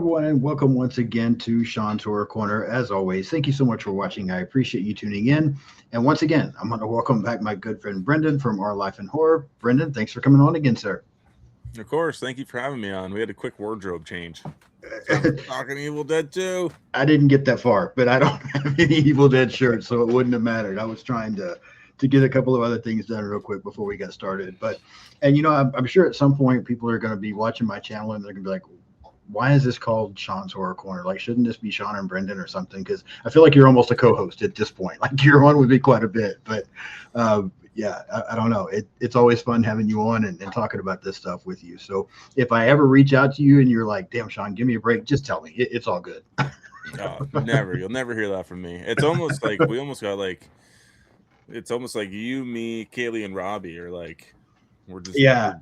everyone, and welcome once again to Sean's Horror Corner. As always, thank you so much for watching. I appreciate you tuning in. And once again, I'm going to welcome back my good friend Brendan from Our Life in Horror. Brendan, thanks for coming on again, sir. Of course. Thank you for having me on. We had a quick wardrobe change. So we're talking Evil Dead 2. I didn't get that far, but I don't have any Evil Dead shirts, so it wouldn't have mattered. I was trying to get a couple of other things done real quick before we got started. But and I'm sure at some point people are going to be watching my channel and they're going to be like, why is this called Sean's Horror Corner? Like, shouldn't this be Sean and Brendan or something? Because I feel like you're almost a co-host at this point. Like, you're on with me quite a bit. But yeah, I don't know. It's always fun having you on and talking about this stuff with you. So if I ever reach out to you and you're like, damn, Sean, give me a break, just tell me. It's all good. Oh, never. You'll never hear that from me. It's almost like we almost got like, it's almost like you, me, Kaylee, and Robbie are like, we're just, Yeah,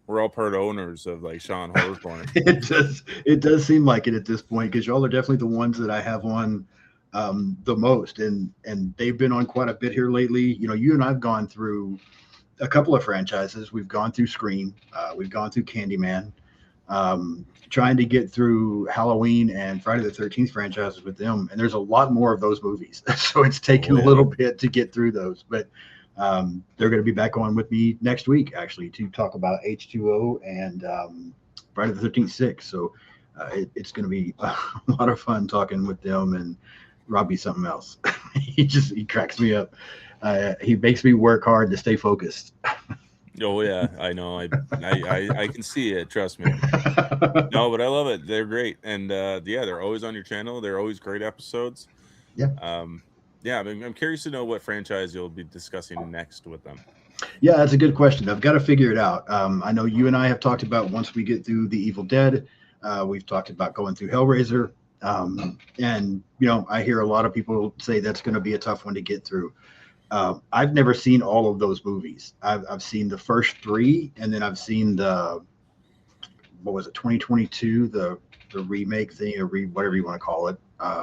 we're all part owners of like Sean Horror Corner. it does seem like it at this point because y'all are definitely the ones that I have on the most, and they've been on quite a bit here lately. You know, you and I've gone through a couple of franchises. We've gone through Scream, we've gone through Candyman, trying to get through Halloween and Friday the 13th franchises with them. And there's a lot more of those movies. So it's taken Oh, a yeah. little bit to get through those. But they're going to be back on with me next week, actually, to talk about H2O and Friday the 13th 6. So it's going to be a lot of fun talking with them. And Robbie's something else. He cracks me up. He makes me work hard to stay focused. Oh yeah, I know. I can see it. Trust me. No, but I love it. They're great, and yeah, they're always on your channel. They're always great episodes. Yeah. Um, yeah, I'm curious to know what franchise you'll be discussing next with them. Yeah, that's a good question. I've got to figure it out. I know you and I have talked about once we get through the Evil Dead, we've talked about going through Hellraiser. And, I hear a lot of people say that's going to be a tough one to get through. I've never seen all of those movies. I've seen the first three, and then I've seen what was it, 2022, the remake thing, or whatever you want to call it,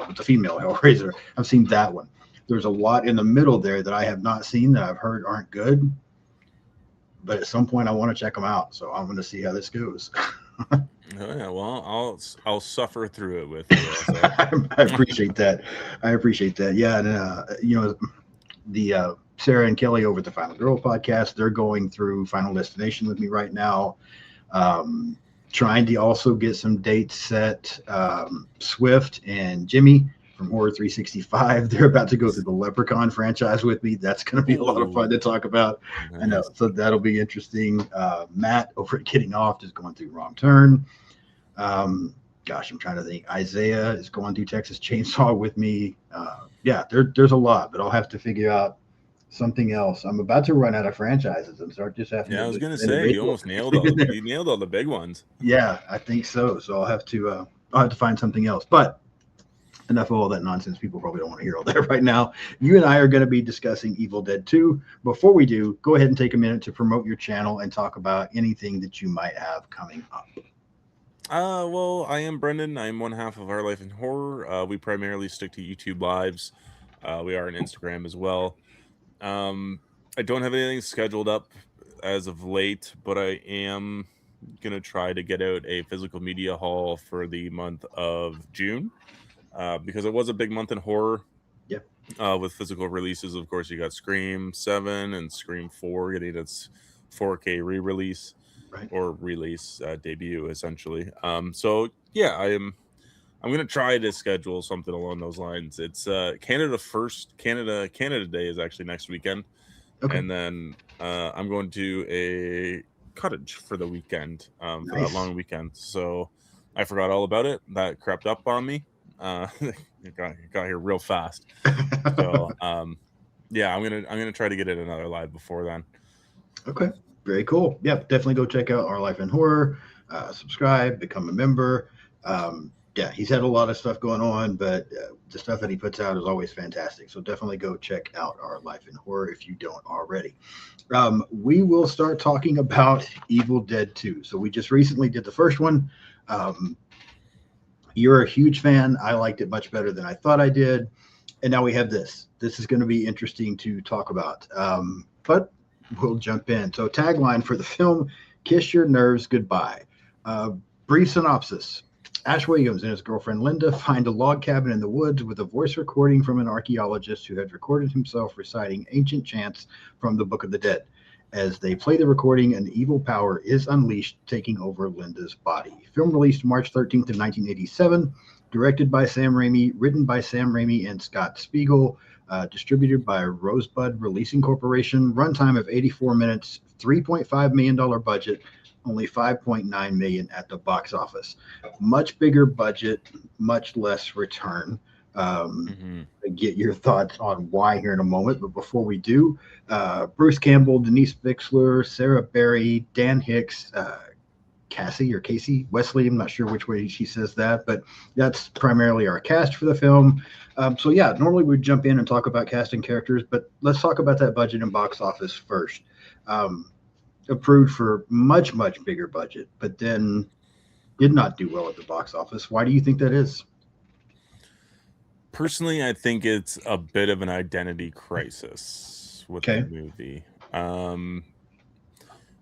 with the female Hellraiser. I've seen that one. There's a lot in the middle there that I have not seen that I've heard aren't good, but at some point I want to check them out. So I'm going to see how this goes. Oh yeah, well, I'll suffer through it with you. So I appreciate that. I appreciate that. Yeah, and the Sarah and Kelly over at the Final Girl podcast, they're going through Final Destination with me right now. Trying to also get some dates set. Swift and Jimmy from Horror 365, they're about to go through the Leprechaun franchise with me. That's going to be a lot of fun to ooh, talk about. I know, nice. so that'll be interesting. Matt over at Getting Off is going through Wrong Turn. Gosh, I'm trying to think. Isaiah is going through Texas Chainsaw with me. Yeah, there's a lot, but I'll have to figure out something else. I'm about to run out of franchises and start just having Yeah, to I was do gonna say you individual almost nailed things in all. there. You nailed all the big ones. Yeah, I think so. So I'll have to find something else. But enough of all that nonsense. People probably don't want to hear all that right now. You and I are going to be discussing Evil Dead 2. Before we do, go ahead and take a minute to promote your channel and talk about anything that you might have coming up. Well, I am Brendan. I am one half of Our Life in Horror. We primarily stick to YouTube lives. We are on Instagram as well. Um, I don't have anything scheduled up as of late, but I am gonna try to get out a physical media haul for the month of June, because it was a big month in horror. Yep. With physical releases, of course, you got Scream 7 and Scream 4 getting its 4K re-release Right. or release debut, essentially. So yeah, I'm gonna try to schedule something along those lines. It's Canada Day is actually next weekend, Okay. and then I'm going to a cottage for the weekend, for that Nice. long weekend. So I forgot all about it. That crept up on me. It got here real fast. So yeah, I'm gonna try to get it another live before then. Okay. Very cool. Yep. Definitely go check out Our Life in Horror. Subscribe, become a member. Yeah, he's had a lot of stuff going on, but the stuff that he puts out is always fantastic. So definitely go check out Our Life in Horror if you don't already. We will start talking about Evil Dead 2. So we just recently did the first one. Um, you're a huge fan. I liked it much better than I thought I did. And now we have this. This is going to be interesting to talk about. But we'll jump in. So, tagline for the film: "Kiss your nerves goodbye." Uh, Brief synopsis: Ash Williams and his girlfriend Linda find a log cabin in the woods with a voice recording from an archaeologist who had recorded himself reciting ancient chants from the Book of the Dead. As they play the recording, an evil power is unleashed, taking over Linda's body. Film released March 13th of 1987, directed by Sam Raimi, written by Sam Raimi and Scott Spiegel, distributed by Rosebud Releasing Corporation, runtime of 84 minutes, $3.5 million budget, only 5.9 million at the box office. Much bigger budget, much less return. Get your thoughts on why here in a moment, but before we do, Bruce Campbell, Denise Bixler, Sarah Berry, Dan Hicks, Casey Wesley, I'm not sure which way she says that, but that's primarily our cast for the film. So yeah, normally we'd jump in and talk about casting characters, but let's talk about that budget and box office first. Approved for much bigger budget, but then did not do well at the box office. Why do you think that is? Personally, I think it's a bit of an identity crisis with the movie.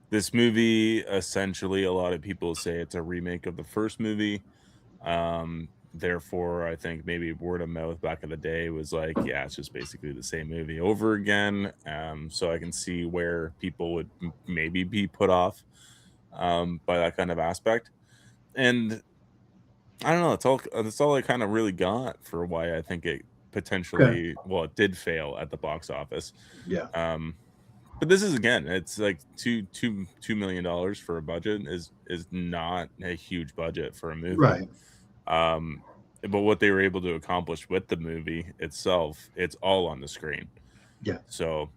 This movie, essentially, a lot of people say it's a remake of the first movie. Therefore, I think maybe word of mouth back in the day was like, yeah, it's just basically the same movie over again. So I can see where people would maybe be put off by that kind of aspect. And I don't know. That's all I kind of really got for why I think it potentially, well, it did fail at the box office. Yeah. But this is, again, it's like $2 million for a budget is not a huge budget for a movie. Right. But what they were able to accomplish with the movie itself, it's all on the screen. Yeah. So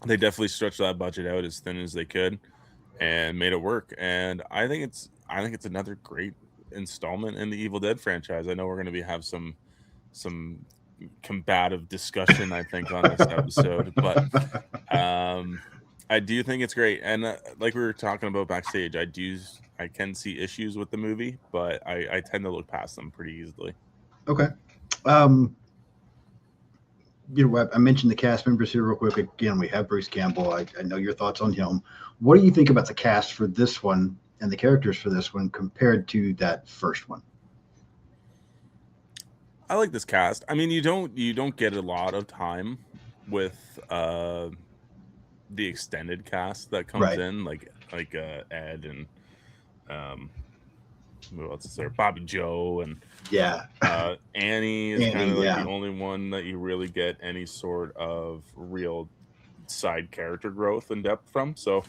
they definitely stretched that budget out as thin as they could and made it work. And I think it's another great installment in the Evil Dead franchise. I know we're going to have some combative discussion, I think, on this episode, but I do think it's great. And like we were talking about backstage, I can see issues with the movie, but I tend to look past them pretty easily. Okay. I mentioned the cast members here real quick. Again, we have Bruce Campbell. I know your thoughts on him. What do you think about the cast for this one and the characters for this one compared to that first one? I like this cast. I mean, you don't get a lot of time with the extended cast that comes in, like Ed and who else is there? Bobby Joe and Annie is kind of like the only one that you really get any sort of real side character growth and depth from. So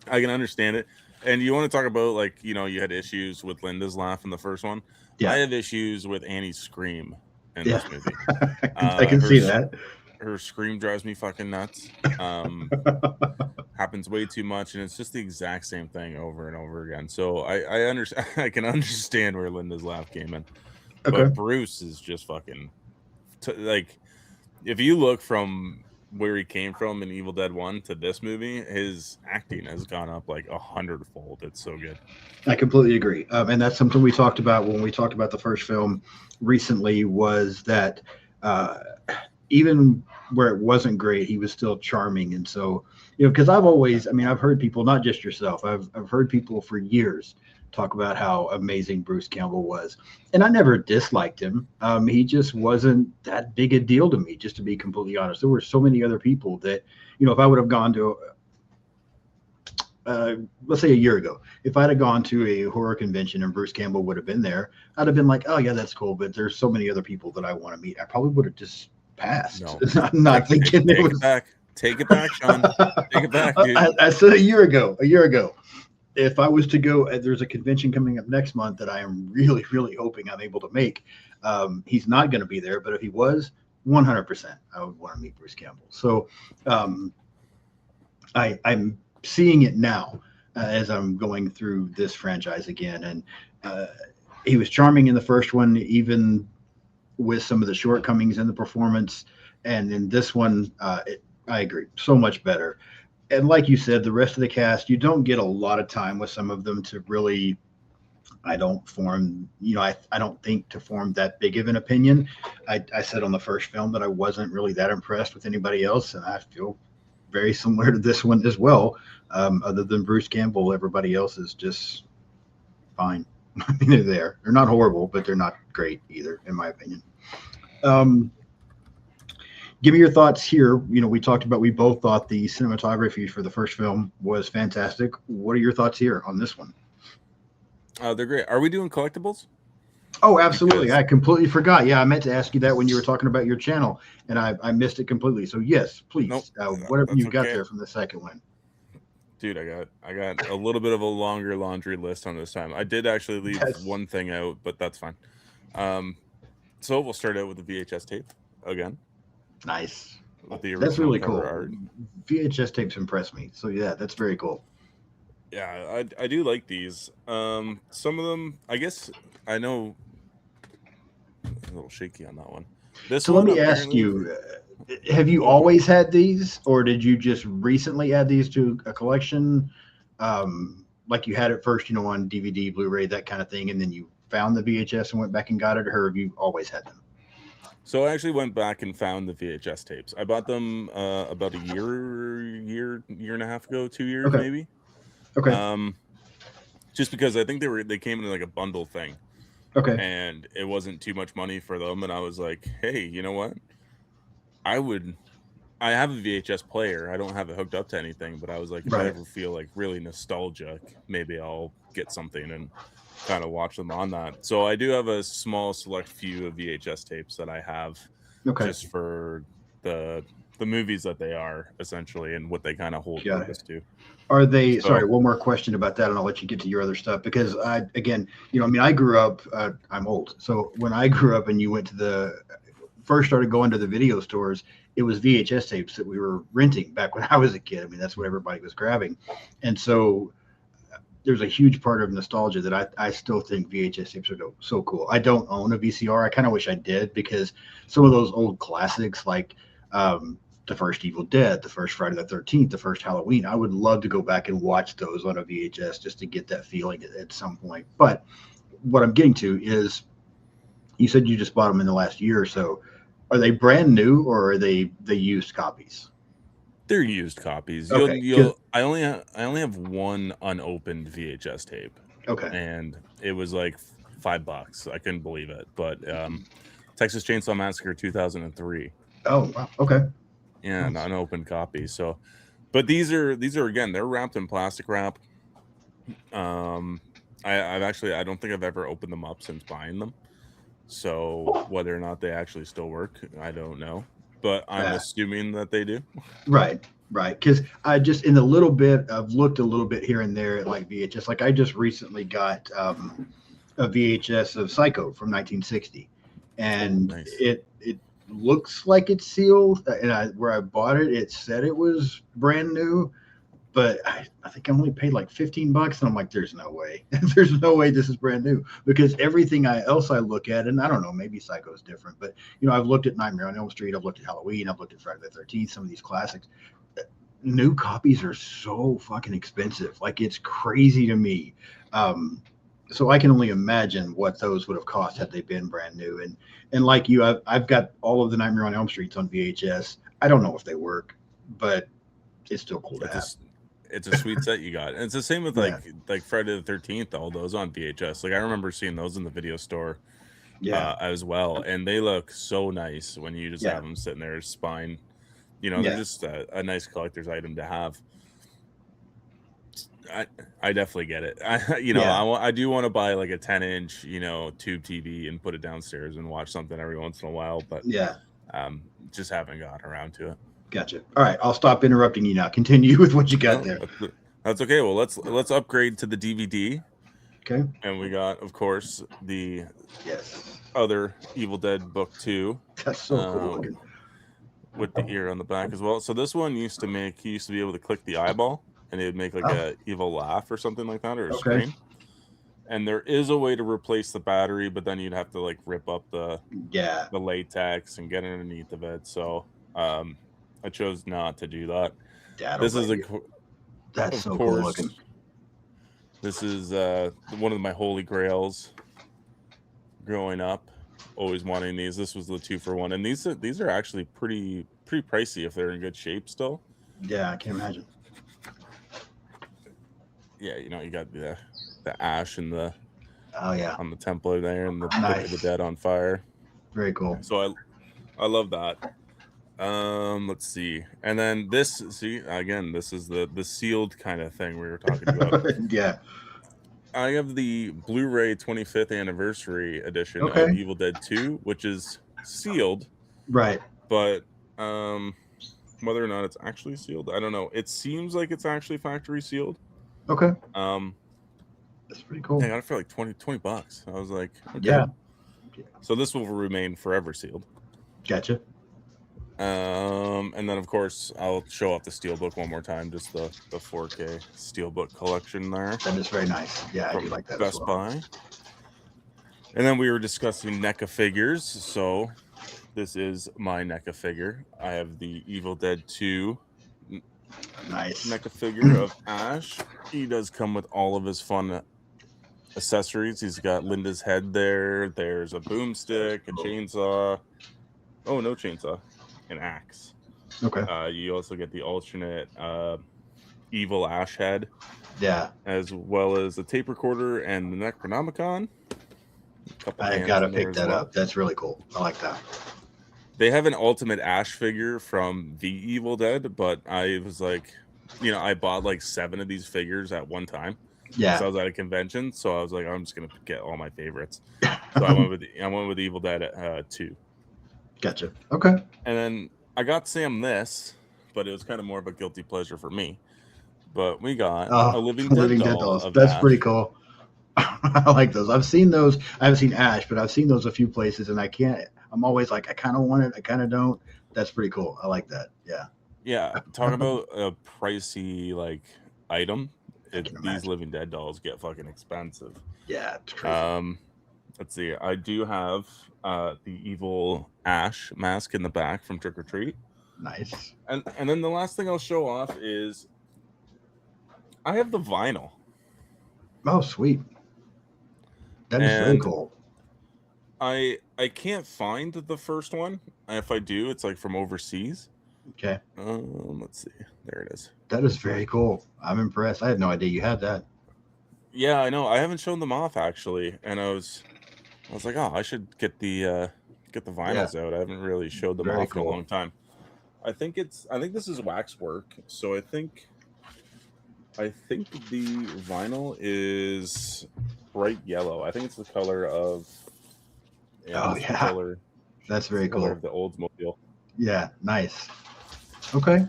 I can understand it. And you want to talk about, like, you had issues with Linda's laugh in the first one. Yeah. I have issues with Annie's scream in this movie. I can see that. Her scream drives me fucking nuts. Happens way too much, and it's just the exact same thing over and over again. So I understand. I can understand where Linda's laugh came in. Okay. But Bruce is just fucking like, if you look from where he came from in Evil Dead 1 to this movie, his acting has gone up like 100-fold. It's so good. I completely agree. And that's something we talked about when we talked about the first film recently, was that even where it wasn't great, he was still charming. And so, because I've heard people, not just yourself, I've heard people for years talk about how amazing Bruce Campbell was. And I never disliked him. He just wasn't that big a deal to me, just to be completely honest. There were so many other people that, if I would have gone to, let's say a year ago, if I'd have gone to a horror convention and Bruce Campbell would have been there, I'd have been like, oh yeah, that's cool. But there's so many other people that I want to meet. I probably would have just passed. No. I'm not thinking take it back. Take it back, Sean. Take it back, dude. I said a year ago. If I was to go, there's a convention coming up next month that I am really, really hoping I'm able to make. He's not going to be there, but if he was, 100%, I would want to meet Bruce Campbell. So I'm seeing it now as I'm going through this franchise again. And he was charming in the first one, even with some of the shortcomings in the performance. And in this one, I agree, so much better. And like you said, the rest of the cast, you don't get a lot of time with some of them to really, I don't think to form that big of an opinion. I said on the first film that I wasn't really that impressed with anybody else, and I feel very similar to this one as well. Other than Bruce Campbell, everybody else is just fine. I mean, they're there. They're not horrible, but they're not great either, in my opinion. Um, Give me your thoughts here. We talked about, we both thought the cinematography for the first film was fantastic. What are your thoughts here on this one? They're great. Are we doing collectibles? Oh, absolutely. Because I completely forgot. Yeah, I meant to ask you that when you were talking about your channel, and I missed it completely. So yes, please, nope, whatever that's you got okay. there from the second one. Dude, I got a little bit of a longer laundry list on this time. I did actually leave one thing out, but that's fine. So we'll start out with the VHS tape again. Nice. With the That's really cover cool. art. VHS tapes impress me. So yeah, that's very cool. Yeah, I do like these. Some of them, I guess, I know a little shaky on that one. This So one, let me ask you, have you always had these, or did you just recently add these to a collection? Like you had it first, on DVD, Blu-ray, that kind of thing, and then you found the VHS and went back and got it, or have you always had them? So I actually went back and found the VHS tapes. I bought them about a year and a half ago, 2 years maybe. Okay. Just because I think they came in like a bundle thing. Okay. And it wasn't too much money for them, and I was like, hey, you know what? I have a VHS player. I don't have it hooked up to anything, but I was like, if I ever feel like really nostalgic, maybe I'll get something and kind of watch them on that. So I do have a small select few of VHS tapes that I have just for the movies that they are essentially and what they kind of hold purpose to. Are they, sorry, one more question about that, and I'll let you get to your other stuff, because I grew up, I'm old. So when I grew up and you went to first started going to the video stores, it was VHS tapes that we were renting back when I was a kid. I mean, that's what everybody was grabbing. And so there's a huge part of nostalgia that I still think VHS tapes are so cool. I don't own a VCR. I kind of wish I did, because some of those old classics, like the first Evil Dead, the first Friday the 13th, the first Halloween, I would love to go back and watch those on a VHS just to get that feeling at some point. But what I'm getting to is, you said you just bought them in the last year or so. Are they brand new, or are they used copies? They're used copies. Okay. I only have one unopened VHS tape. Okay. And it was like $5. I couldn't believe it. But Texas Chainsaw Massacre 2003. Oh, wow. Okay. Yeah, an unopened copy. So, but these are again, they're wrapped in plastic wrap. I don't think I've ever opened them up since buying them. So whether or not they actually still work, I don't know. But I'm assuming that they do. Right. Because I just, in a little bit, I've looked a little bit here and there at like VHS. Like I just recently got a VHS of Psycho from 1960, and it looks like it's sealed. And where I bought it, it said it was brand new, but I think I only paid like $15, and I'm like, there's no way. There's no way this is brand new, because everything else I look at, and I don't know, maybe Psycho is different, but I've looked at Nightmare on Elm Street, I've looked at Halloween, I've looked at Friday the 13th, some of these classics. New copies are so fucking expensive. Like, it's crazy to me. So I can only imagine what those would have cost had they been brand new. And like you, I've got all of the Nightmare on Elm Streets on VHS. I don't know if they work, but it's still cool to have. It's a sweet set you got. And it's the same with like Friday the 13th, all those on VHS. Like I remember seeing those in the video store as well. And they look so nice when you just have them sitting there spine. They're just a nice collector's item to have. I definitely get it. I do want to buy like a 10-inch, tube TV and put it downstairs and watch something every once in a while, but just haven't gotten around to it. Gotcha. All right, I'll stop interrupting you now. Continue with what you got there. That's okay. Well, let's upgrade to the DVD. Okay. And we got, of course, the other Evil Dead book 2. That's so cool looking. With the ear on the back as well. So this one used to be able to click the eyeball, and it would make like a evil laugh or something like that, or a scream. And there is a way to replace the battery, but then you'd have to like rip up the latex and get underneath of it. So I chose not to do that. That's so cool looking. This is one of my holy grails growing up. Always wanting these. This was the 2-for-1, and these are actually pretty pricey if they're in good shape still. Yeah, I can imagine. Yeah, you got the ash and the Oh yeah, on the Templar there and the Book of the nice, Dead on fire. very cool. So I love that. Let's see. And then this, see, again, this is the sealed kind of thing we were talking about. Yeah. I have the Blu-ray 25th anniversary edition of Okay. Evil Dead 2, which is sealed, Right. but whether or not it's actually sealed, I don't know. It seems like it's actually factory sealed. Okay. Um, That's pretty I cool. got it for like $20. I was like, okay. Yeah. So this will remain forever sealed. Gotcha. And then of course I'll show off the Steelbook one more time, just the 4K Steelbook collection there That is very nice. Yeah, I do from like that Best as well. Buy. And then we were discussing NECA figures, so this is my NECA figure. I have the Evil Dead 2 Nice. NECA figure of Ash. He does come with all of his fun accessories. He's got Linda's head there. There's a boomstick, a chainsaw. Oh, no chainsaw. An axe. Okay. You also get the alternate evil Ash head, Yeah. as well as the tape recorder and the Necronomicon. I gotta pick that up. That's really cool. I like that. They have an ultimate Ash figure from The Evil Dead, but I was like, I bought like 7 of these figures at one time. Yeah. So I was at a convention, so I was like, I'm just gonna get all my favorites. So I went with Evil Dead 2. Gotcha. Okay. And then I got Sam this, but it was kind of more of a guilty pleasure for me. But we got a Living Dead doll. That's Ash. pretty cool. I like those. I've seen those. I haven't seen Ash, but I've seen those a few places, and I'm always like, I kind of want it, I kind of don't. That's pretty cool. I like that. Yeah. Yeah. Talk about a pricey like item. These imagine. Living Dead dolls get fucking expensive. Yeah, it's crazy. Let's see. I do have the evil Ash mask in the back from Trick or Treat. Nice. And then the last thing I'll show off is I have the vinyl. Oh, sweet. That is very cool. I can't find the first one. If I do, it's like from overseas. Okay. Let's see. There it is. That is very cool. I'm impressed. I had no idea you had that. Yeah, I know. I haven't shown them off actually, and I was like, oh, I should get the vinyls out. I haven't really showed them off in a long time. I think this is waxwork, so I think the vinyl is bright yellow. I think it's the color of that's very cool. Of the Oldsmobile. Yeah, nice. Okay.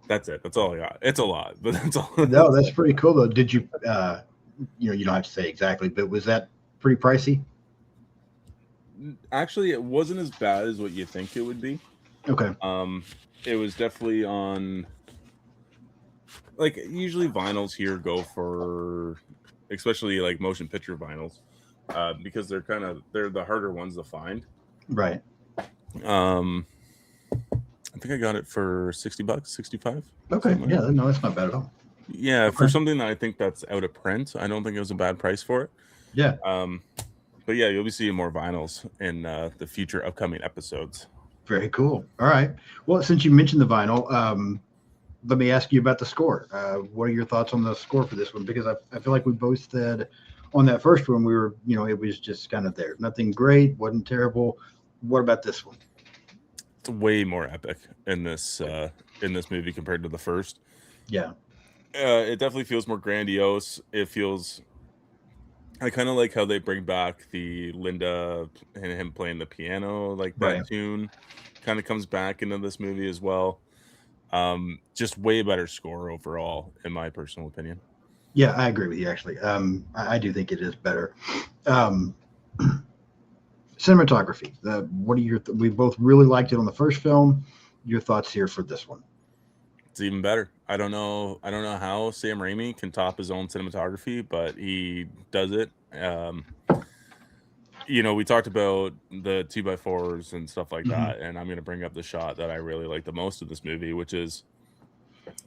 That's it. That's all I got. It's a lot, but that's all. No, that's pretty cool though. Did you you don't have to say exactly, but was that pretty pricey? Actually, it wasn't as bad as what you think it would be. Okay. It was definitely on, like, usually vinyls here go for, especially like motion picture vinyls, because they're the harder ones to find. Right. I think I got it for $60, 65. Okay. Yeah, no, that's not bad at all. Yeah, okay. For something that I think that's out of print, I don't think it was a bad price for it. Yeah. But yeah, you'll be seeing more vinyls in the future upcoming episodes. Very cool. All right. Well, since you mentioned the vinyl, let me ask you about the score. What are your thoughts on the score for this one? Because I feel like we both said on that first one, we were, it was just kind of there. Nothing great, wasn't terrible. What about this one? It's way more epic in this movie compared to the first. Yeah. It definitely feels more grandiose. I kind of like how they bring back the Linda and him playing the piano, like that tune kind of comes back into this movie as well. Just way better score overall, in my personal opinion. Yeah, I agree with you, actually. I do think it is better. Cinematography. What are we both really liked it on the first film. Your thoughts here for this one? It's even better. I don't know how Sam Raimi can top his own cinematography, but he does it. We talked about the 2x4s and stuff like that, and I'm going to bring up the shot that I really like the most of this movie, which is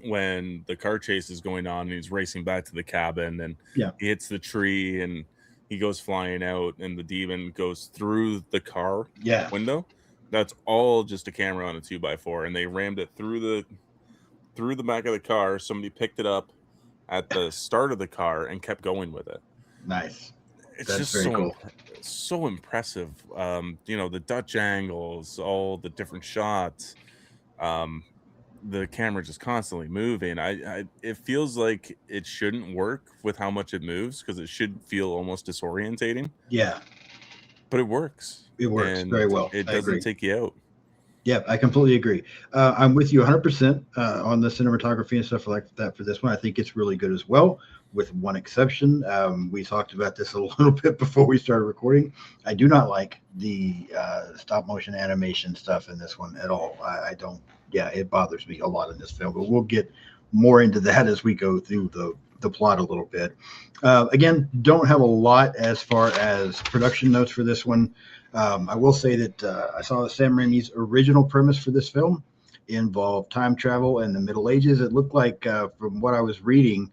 when the car chase is going on and he's racing back to the cabin, and he hits the tree and he goes flying out, and the demon goes through the car window. That's all just a camera on a 2x4, and they rammed it through the back of the car. Somebody picked it up at the start of the car and kept going with it. Nice. It's That's just very cool. so impressive. The Dutch angles, all the different shots. Um, the camera just constantly moving. It feels like it shouldn't work with how much it moves because it should feel almost disorientating, Yeah, but it works it works very and well. it I doesn't agree. take you out. Yeah, I completely agree. I'm with you 100% on the cinematography and stuff like that for this one. I think it's really good as well, with one exception. We talked about this a little bit before we started recording. I do not like the stop motion animation stuff in this one at all. I don't, yeah, it bothers me a lot in this film, but we'll get more into that as we go through the plot a little bit. Again, don't have a lot as far as production notes for this one. I will say that I saw Sam Raimi's original premise for this film involved time travel and the Middle Ages. It looked like, from what I was reading,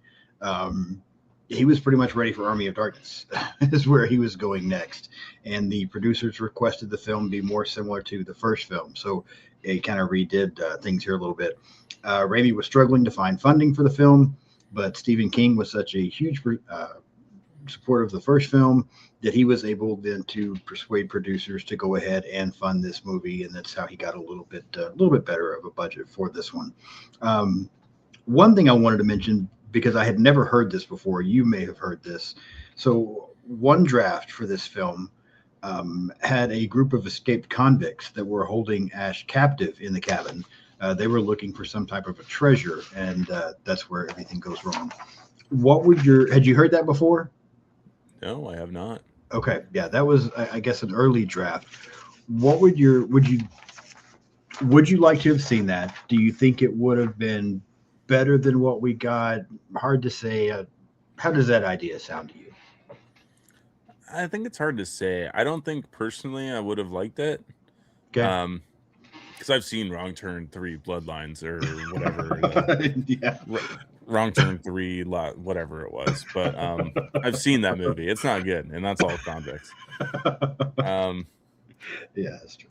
he was pretty much ready for Army of Darkness, is where he was going next. And the producers requested the film be more similar to the first film. So he kind of redid things here a little bit. Raimi was struggling to find funding for the film, but Stephen King was such a huge supporter of the first film that he was able then to persuade producers to go ahead and fund this movie, and that's how he got a little bit better of a budget for this one. One thing I wanted to mention, because I had never heard this before, you may have heard this. So one draft for this film had a group of escaped convicts that were holding Ash captive in the cabin. They were looking for some type of a treasure, and that's where everything goes wrong. Had you heard that before? No, I have not. Okay, yeah, that was, I guess, an early draft. Would you like to have seen that? Do you think it would have been better than what we got? Hard to say. How does that idea sound to you? I think it's hard to say. I don't think personally I would have liked it. Okay. Because I've seen Wrong Turn 3 Bloodlines or whatever. Yeah. Wrong Turn 3, whatever it was. But I've seen that movie. It's not good, and that's all convicts. Yeah, that's true.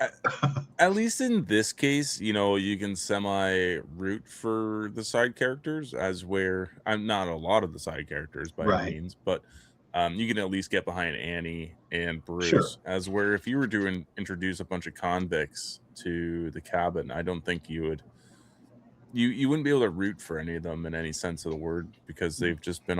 At least in this case, you can semi root for the side characters, as where I'm not a lot of the side characters by any means, but you can at least get behind Annie and Bruce, Sure. as where if you were to introduce a bunch of convicts to the cabin, I don't think you wouldn't be able to root for any of them in any sense of the word, because they've just been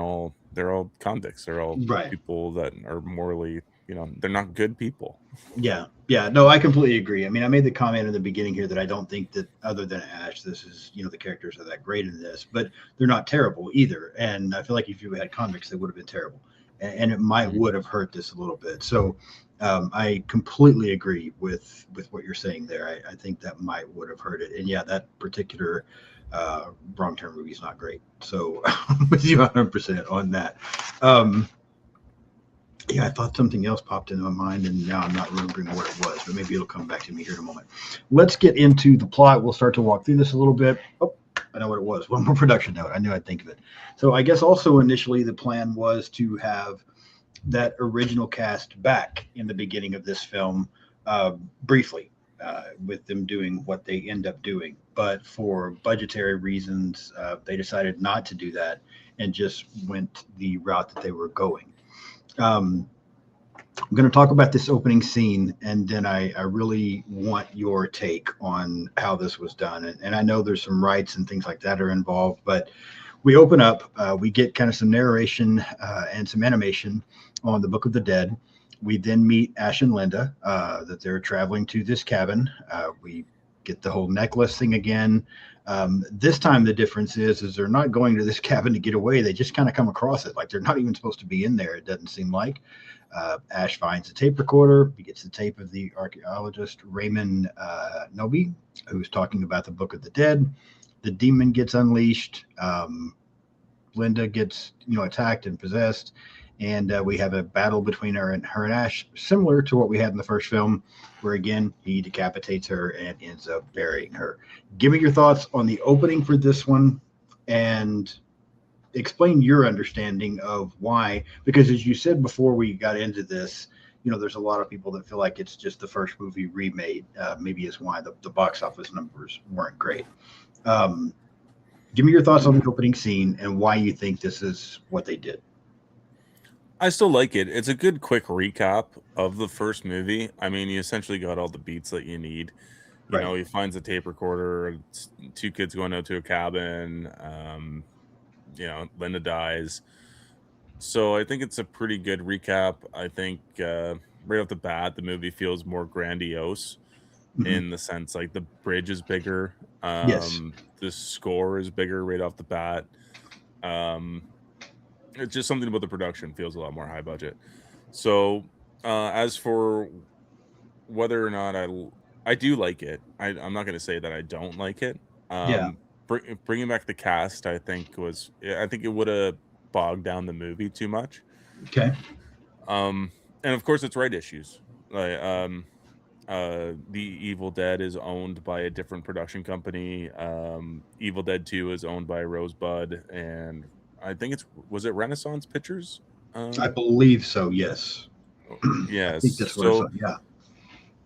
they're all convicts. They're all Right. people that are morally, they're not good people. Yeah. No, I completely agree. I mean, I made the comment in the beginning here that I don't think that, other than Ash, this is, the characters are that great in this, but they're not terrible either. And I feel like if you had convicts, they would have been terrible, and it would have hurt this a little bit. So I completely agree with what you're saying there. I think that would have hurt it. And yeah, that particular Wrong Turn movie is not great. So I'm with you 100% on that. Yeah, I thought something else popped into my mind, and now I'm not remembering what it was, but maybe it'll come back to me here in a moment. Let's get into the plot. We'll start to walk through this a little bit. Oh, I know what it was. One more production note. I knew I'd think of it. So I guess also initially the plan was to have that original cast back in the beginning of this film briefly, with them doing what they end up doing. But for budgetary reasons, they decided not to do that and just went the route that they were going. I'm going to talk about this opening scene, and then I really want your take on how this was done. And I know there's some rights and things like that are involved, but we open up, we get kind of some narration and some animation on the Book of the Dead. We then meet Ash and Linda, that they're traveling to this cabin. We get the whole necklace thing again. This time the difference is they're not going to this cabin to get away. They just kind of come across it. Like they're not even supposed to be in there. It doesn't seem like. Ash finds a tape recorder. He gets the tape of the archaeologist Raymond Noby, who's talking about the Book of the Dead. The demon gets unleashed. Linda gets, attacked and possessed. And we have a battle between her and Ash, similar to what we had in the first film, where again he decapitates her and ends up burying her. Give me your thoughts on the opening for this one, and explain your understanding of why. Because as you said before we got into this, there's a lot of people that feel like it's just the first movie remade. Maybe is why the box office numbers weren't great. Give me your thoughts on the opening scene and why you think this is what they did. I still like it. It's a good quick recap of the first movie. I mean, you essentially got all the beats that you need. You Right. know, he finds a tape recorder, two kids going out to a cabin. You know, Linda dies. So I think it's a pretty good recap. I think right off the bat, the movie feels more grandiose Hmm. in the sense like the bridge is bigger, Yes. the score is bigger right off the bat. Um, it's just something about the production feels a lot more high budget. So as for whether or not I do like it, I'm not going to say that I don't like it. Yeah. Bringing back the cast, I think it would have bogged down the movie too much. Okay. Um, and of course, it's right issues. Like, the Evil Dead is owned by a different production company. Evil Dead 2 is owned by Rosebud, and I think was it Renaissance Pictures? I Um, believe so. Yes. I yes. think that's what I saw. Yeah.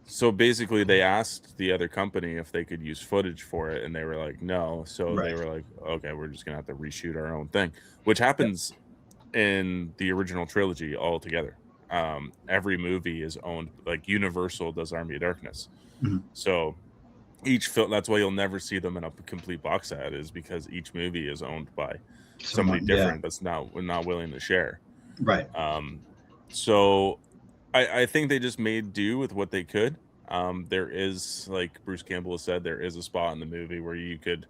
So basically, they asked the other company if they could use footage for it, and they were like, no. So they Right. were like, okay, we're just gonna have to reshoot our own thing, which Yeah. happens in the original trilogy altogether. Every movie is owned, like Universal does Army of Darkness. Mhm. So each film, that's why you'll never see them in a complete box set, is because each movie is owned by somebody Someone. Yeah. different that's not willing to share. Right. Um, so I think they just made do with what they could. There is, like Bruce Campbell has said, there is a spot in the movie where you could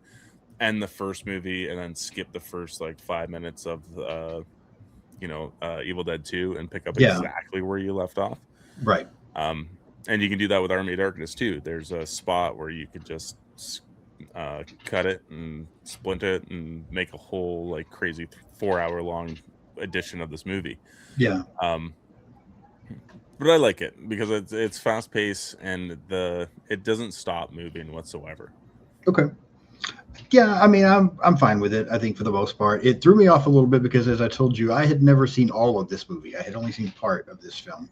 end the first movie and then skip the first like 5 minutes of Evil Dead 2 and pick up Yeah. exactly where you left off. Right. Um, and you can do that with Army of Darkness too. There's a spot where you could just cut it and splint it and make a whole like crazy 4 hour long edition of this movie. Yeah. Um, but I like it because it's fast paced and it doesn't stop moving whatsoever. Okay. Yeah, I mean, I'm fine with it. I think for the most part, it threw me off a little bit because, as I told you, I had never seen all of this movie. I had only seen part of this film,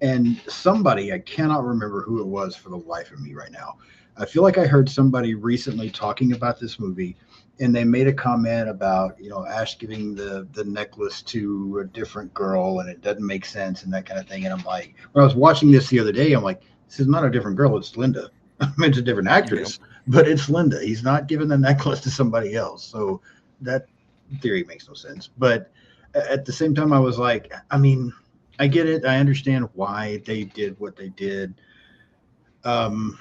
and somebody, I cannot remember who it was for the life of me right now. I feel like I heard somebody recently talking about this movie, and they made a comment about Ash giving the necklace to a different girl, and it doesn't make sense and that kind of thing. And I'm like, when I was watching this the other day, I'm like, this is not a different girl, it's Linda. I mean, it's a different Yep. actress, but it's Linda. He's not giving the necklace to somebody else. So that theory makes no sense. But at the same time, I was like, I mean, I get it. I understand why they did what they did. Um,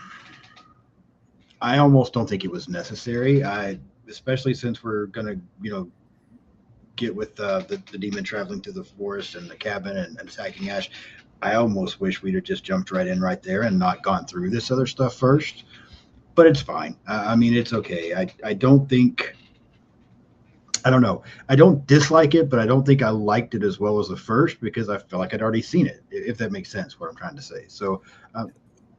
I almost don't think it was necessary. Especially since we're gonna, get with the demon traveling through the forest and the cabin and attacking Ash. I almost wish we'd have just jumped right in right there and not gone through this other stuff first. But it's fine. I mean, it's okay. I don't think. I don't know. I don't dislike it, but I don't think I liked it as well as the first because I felt like I'd already seen it. If that makes sense, what I'm trying to say. So,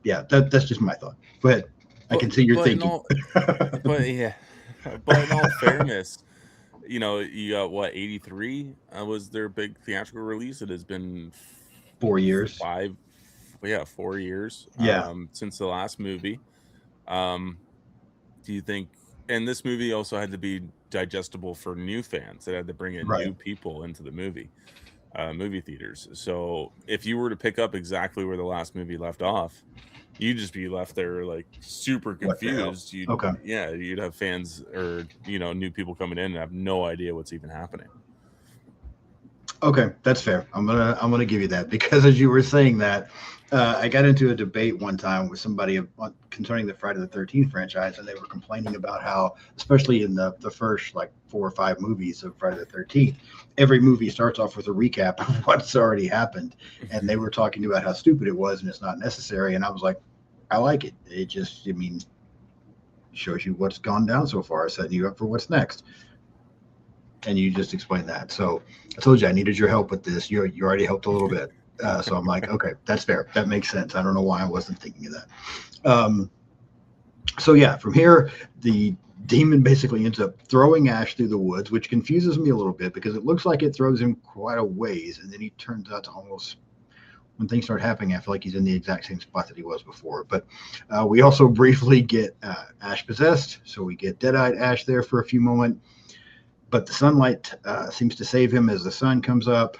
yeah, that's just my thought. Go ahead. I can see you're thinking. But yeah, but in all fairness, you got what 83 was their big theatrical release. It has been 4 years. 4 years Yeah. since the last movie. Do you think? And this movie also had to be digestible for new fans. It had to bring in Right. new people into the movie theaters. So if you were to pick up exactly where the last movie left off, you'd just be left there like super What the hell? confused. Okay. You'd have fans or new people coming in and have no idea what's even happening. Okay, that's fair. I'm gonna give you that because as you were saying that, I got into a debate one time with somebody concerning the Friday the 13th franchise, and they were complaining about how, especially in the first like 4 or 5 movies of Friday the 13th, every movie starts off with a recap of what's already happened, and they were talking about how stupid it was and it's not necessary. And I was like, I like it. It just, I mean, shows you what's gone down so far, setting you up for what's next. And you just explained that. So I told you I needed your help with this. You already helped a little bit. So I'm like, okay, that's fair. That makes sense. I don't know why I wasn't thinking of that. So yeah, from here, the demon basically ends up throwing Ash through the woods, which confuses me a little bit because it looks like it throws him quite a ways. And then he turns out to almost, when things start happening, I feel like he's in the exact same spot that he was before. But we also briefly get Ash possessed. So we get Dead-Eyed Ash there for a few moments. But the sunlight seems to save him as the sun comes up.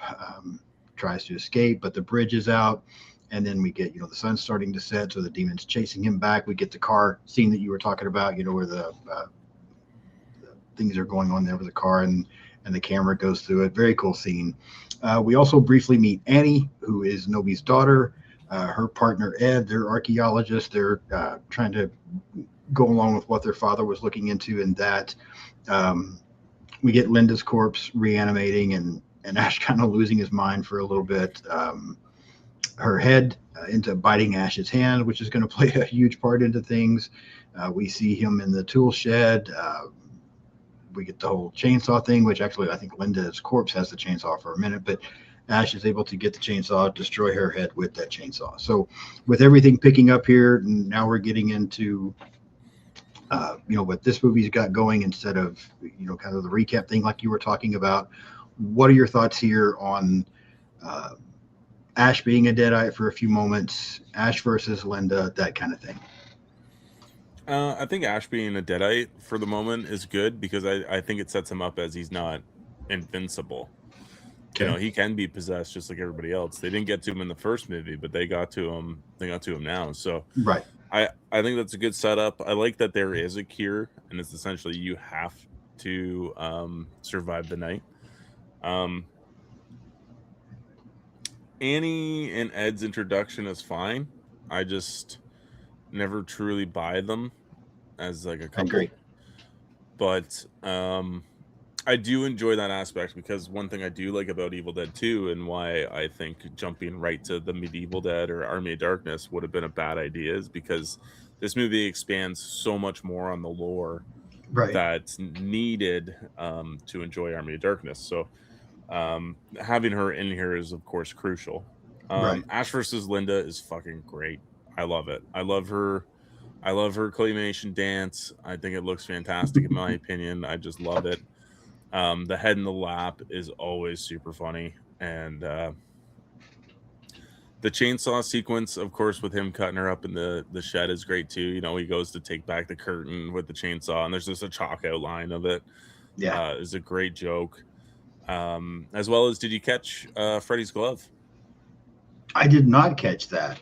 tries to escape, but the bridge is out. And then we get, the sun's starting to set, so the demon's chasing him back. We get the car scene that you were talking about, where the things are going on there with the car, and the camera goes through it. Very cool scene. We also briefly meet Annie, who is Nobi's daughter. Her partner Ed, they're archaeologists. They're trying to go along with what their father was looking into, and that we get Linda's corpse reanimating, and Ash kind of losing his mind for a little bit. Her head ends up biting Ash's hand, which is going to play a huge part into things. We see him in the tool shed. We get the whole chainsaw thing, which actually I think Linda's corpse has the chainsaw for a minute, but Ash is able to get the chainsaw, destroy her head with that chainsaw. So with everything picking up here, now we're getting into what this movie's got going instead of kind of the recap thing like you were talking about. What are your thoughts here on Ash being a Deadite for a few moments, Ash versus Linda, that kind of thing? I think Ash being a Deadite for the moment is good because I think it sets him up as he's not invincible. Okay. He can be possessed just like everybody else. They didn't get to him in the first movie, but they got to him. They got to him now. So Right. I think that's a good setup. I like that there is a cure, and it's essentially you have to survive the night. Annie and Ed's introduction is fine. I just never truly buy them as like a couple. I agree. But I do enjoy that aspect because one thing I do like about Evil Dead 2 and why I think jumping right to the Medieval Dead or Army of Darkness would have been a bad idea is because this movie expands so much more on the lore that's needed to enjoy Army of Darkness. So having her in here is of course crucial. Ash versus Linda is fucking great. I love it. I love her claymation dance. I think it looks fantastic in my opinion. I just love it. The head in the lap is always super funny, and the chainsaw sequence, of course, with him cutting her up in the shed is great too. He goes to take back the curtain with the chainsaw, and there's just a chalk outline of it. Yeah, is a great joke. As well as, did you catch Freddy's glove? I did not catch that.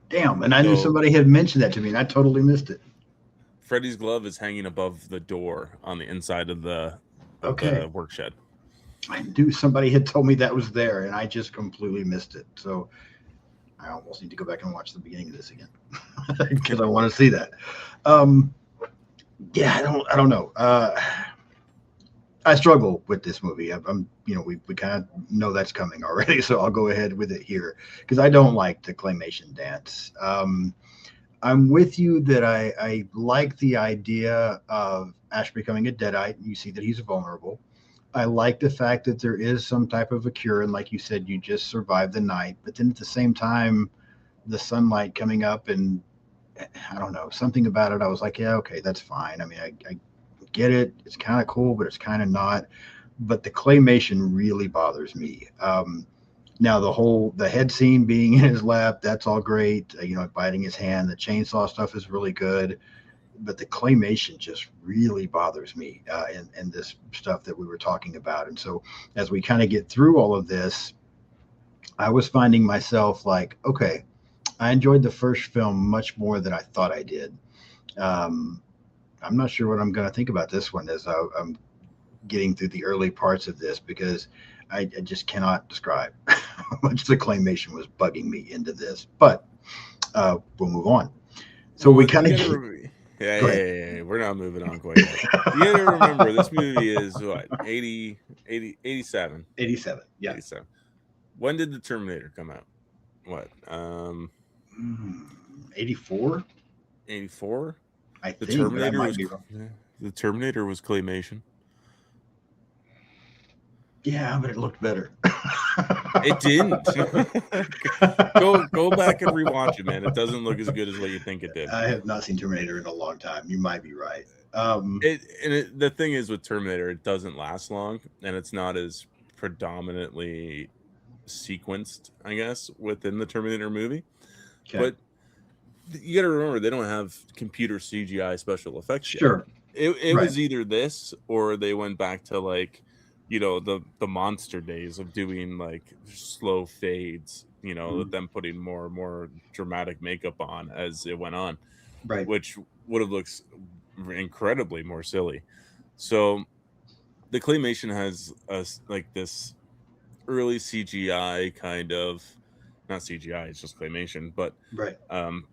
Damn, and I knew somebody had mentioned that to me, and I totally missed it. Freddy's glove is hanging above the door on the inside of the work shed. I knew somebody had told me that was there, and I just completely missed it. So I almost need to go back and watch the beginning of this again because I want to see that. Yeah, I don't know. I struggle with this movie. We kind of know that's coming already, so I'll go ahead with it here because I don't like the claymation dance. I'm with you that I like the idea of Ash becoming a Deadite. You see that he's vulnerable. I like the fact that there is some type of a cure, and like you said, you just survive the night. But then at the same time, the sunlight coming up, and I don't know, something about it. I was like, yeah, okay, that's fine. I mean, I get it. It's kind of cool, but it's kind of not. But the claymation really bothers me. Now the head scene being in his lap, that's all great. Biting his hand, the chainsaw stuff is really good, but the claymation just really bothers me in this stuff that we were talking about. And so as we kind of get through all of this, I was finding myself like, okay, I enjoyed the first film much more than I thought I did. I'm not sure what I'm going to think about this one as I'm getting through the early parts of this because I just cannot describe how much the claymation was bugging me into this, but we'll move on. So we kind of yeah, we're not moving on quite yet. You gotta remember, this movie is what, 87? 87, yeah. 87. When did the Terminator come out? What? 84? 84? I think Terminator was, the Terminator was claymation. Yeah, but it looked better. It didn't. Go back and rewatch it, man. It doesn't look as good as what you think it did. I have not seen Terminator in a long time. You might be right. The thing is with Terminator, it doesn't last long, and it's not as predominantly sequenced, I guess, within the Terminator movie. Okay. But you got to remember, they don't have computer CGI special effects yet. Sure. It was either this or they went back to like the monster days of doing like slow fades, with them putting more and more dramatic makeup on as it went on, Right. which would have looked incredibly more silly. So the claymation has like this early CGI kind of, not CGI, it's just claymation, but Right.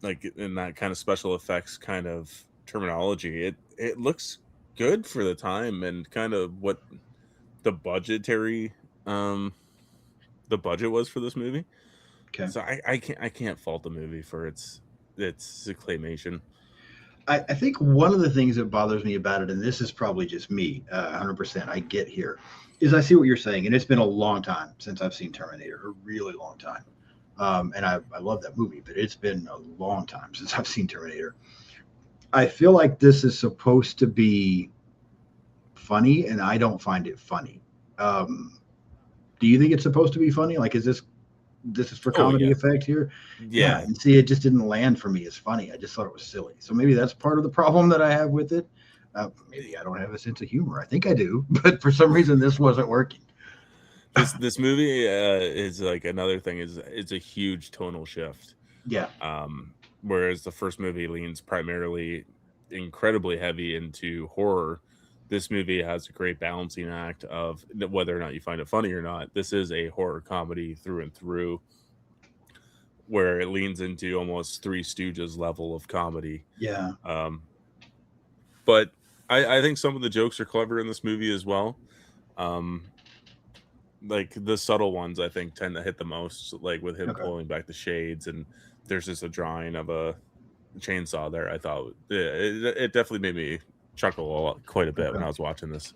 like in that kind of special effects kind of terminology, it looks good for the time and kind of what the budgetary um the budget was for this movie. Okay. So I can't fault the movie for its claymation. I think one of the things that bothers me about it, and this is probably just me, 100%, I get here, is I see what you're saying, and it's been a long time since I've seen Terminator, a really long time. And I love that movie, but it's been a long time since I've seen Terminator. I feel like this is supposed to be funny, and I don't find it funny. Um, do you think it's supposed to be funny? Like, is this is for Oh comedy yeah. effect here? Yeah, Yeah. and see, it just didn't land for me as funny. I just thought it was silly. So maybe that's part of the problem that I have with it. Maybe I don't have a sense of humor. I think I do, but for some reason, this wasn't working. This movie is like another thing, is it's a huge tonal shift. Yeah, Whereas the first movie leans primarily incredibly heavy into horror, this movie has a great balancing act of whether or not you find it funny or not. This is a horror comedy through and through, where it leans into almost Three Stooges level of comedy. yeah, Um, but I think some of the jokes are clever in this movie as well. Um, like the subtle ones, I think tend to hit the most. Like with him okay. pulling back the shades, and there's just a drawing of a chainsaw there. I thought it definitely made me chuckle quite a bit when Okay. I was watching this.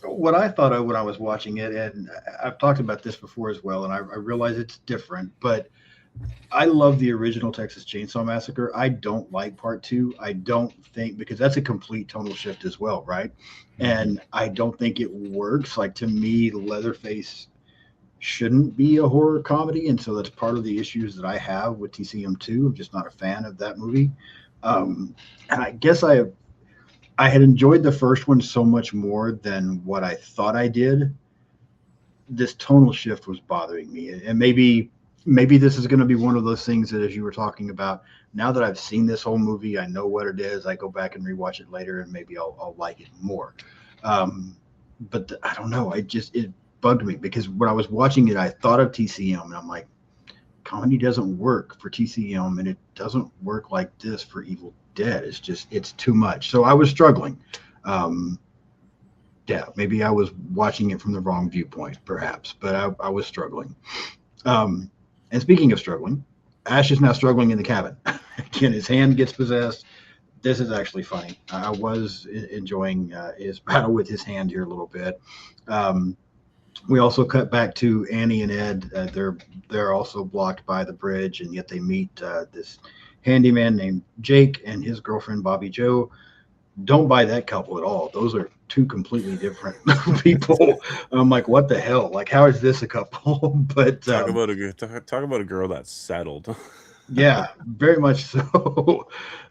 What I thought of when I was watching it, and I've talked about this before as well, and I realize it's different, but I love the original Texas Chainsaw Massacre. I don't like part two. I don't think, because that's a complete tonal shift as well, right? And I don't think it works. Like, to me, Leatherface shouldn't be a horror comedy, and so that's part of the issues that I have with TCM2. I'm just not a fan of that movie. And I guess I had enjoyed the first one so much more than what I thought I did. This tonal shift was bothering me, and maybe this is going to be one of those things that, as you were talking about, now that I've seen this whole movie, I know what it is. I go back and rewatch it later, and maybe I'll like it more. Um, but I don't know. It bugged me because when I was watching it, I thought of TCM, and I'm like, comedy doesn't work for TCM, and it doesn't work like this for Evil Dead. It's too much. So I was struggling. Um, yeah, maybe I was watching it from the wrong viewpoint, perhaps, but I was struggling. Um, and speaking of struggling, Ash is now struggling in the cabin. Again, his hand gets possessed. This is actually funny. I was enjoying his battle with his hand here a little bit. Um, we also cut back to Annie and Ed. They're also blocked by the bridge, and yet they meet this handyman named Jake and his girlfriend Bobby Joe. Don't buy that couple at all. Those are two completely different people. I'm like, what the hell? Like, how is this a couple? But Talk about a girl that's settled. yeah, very much so.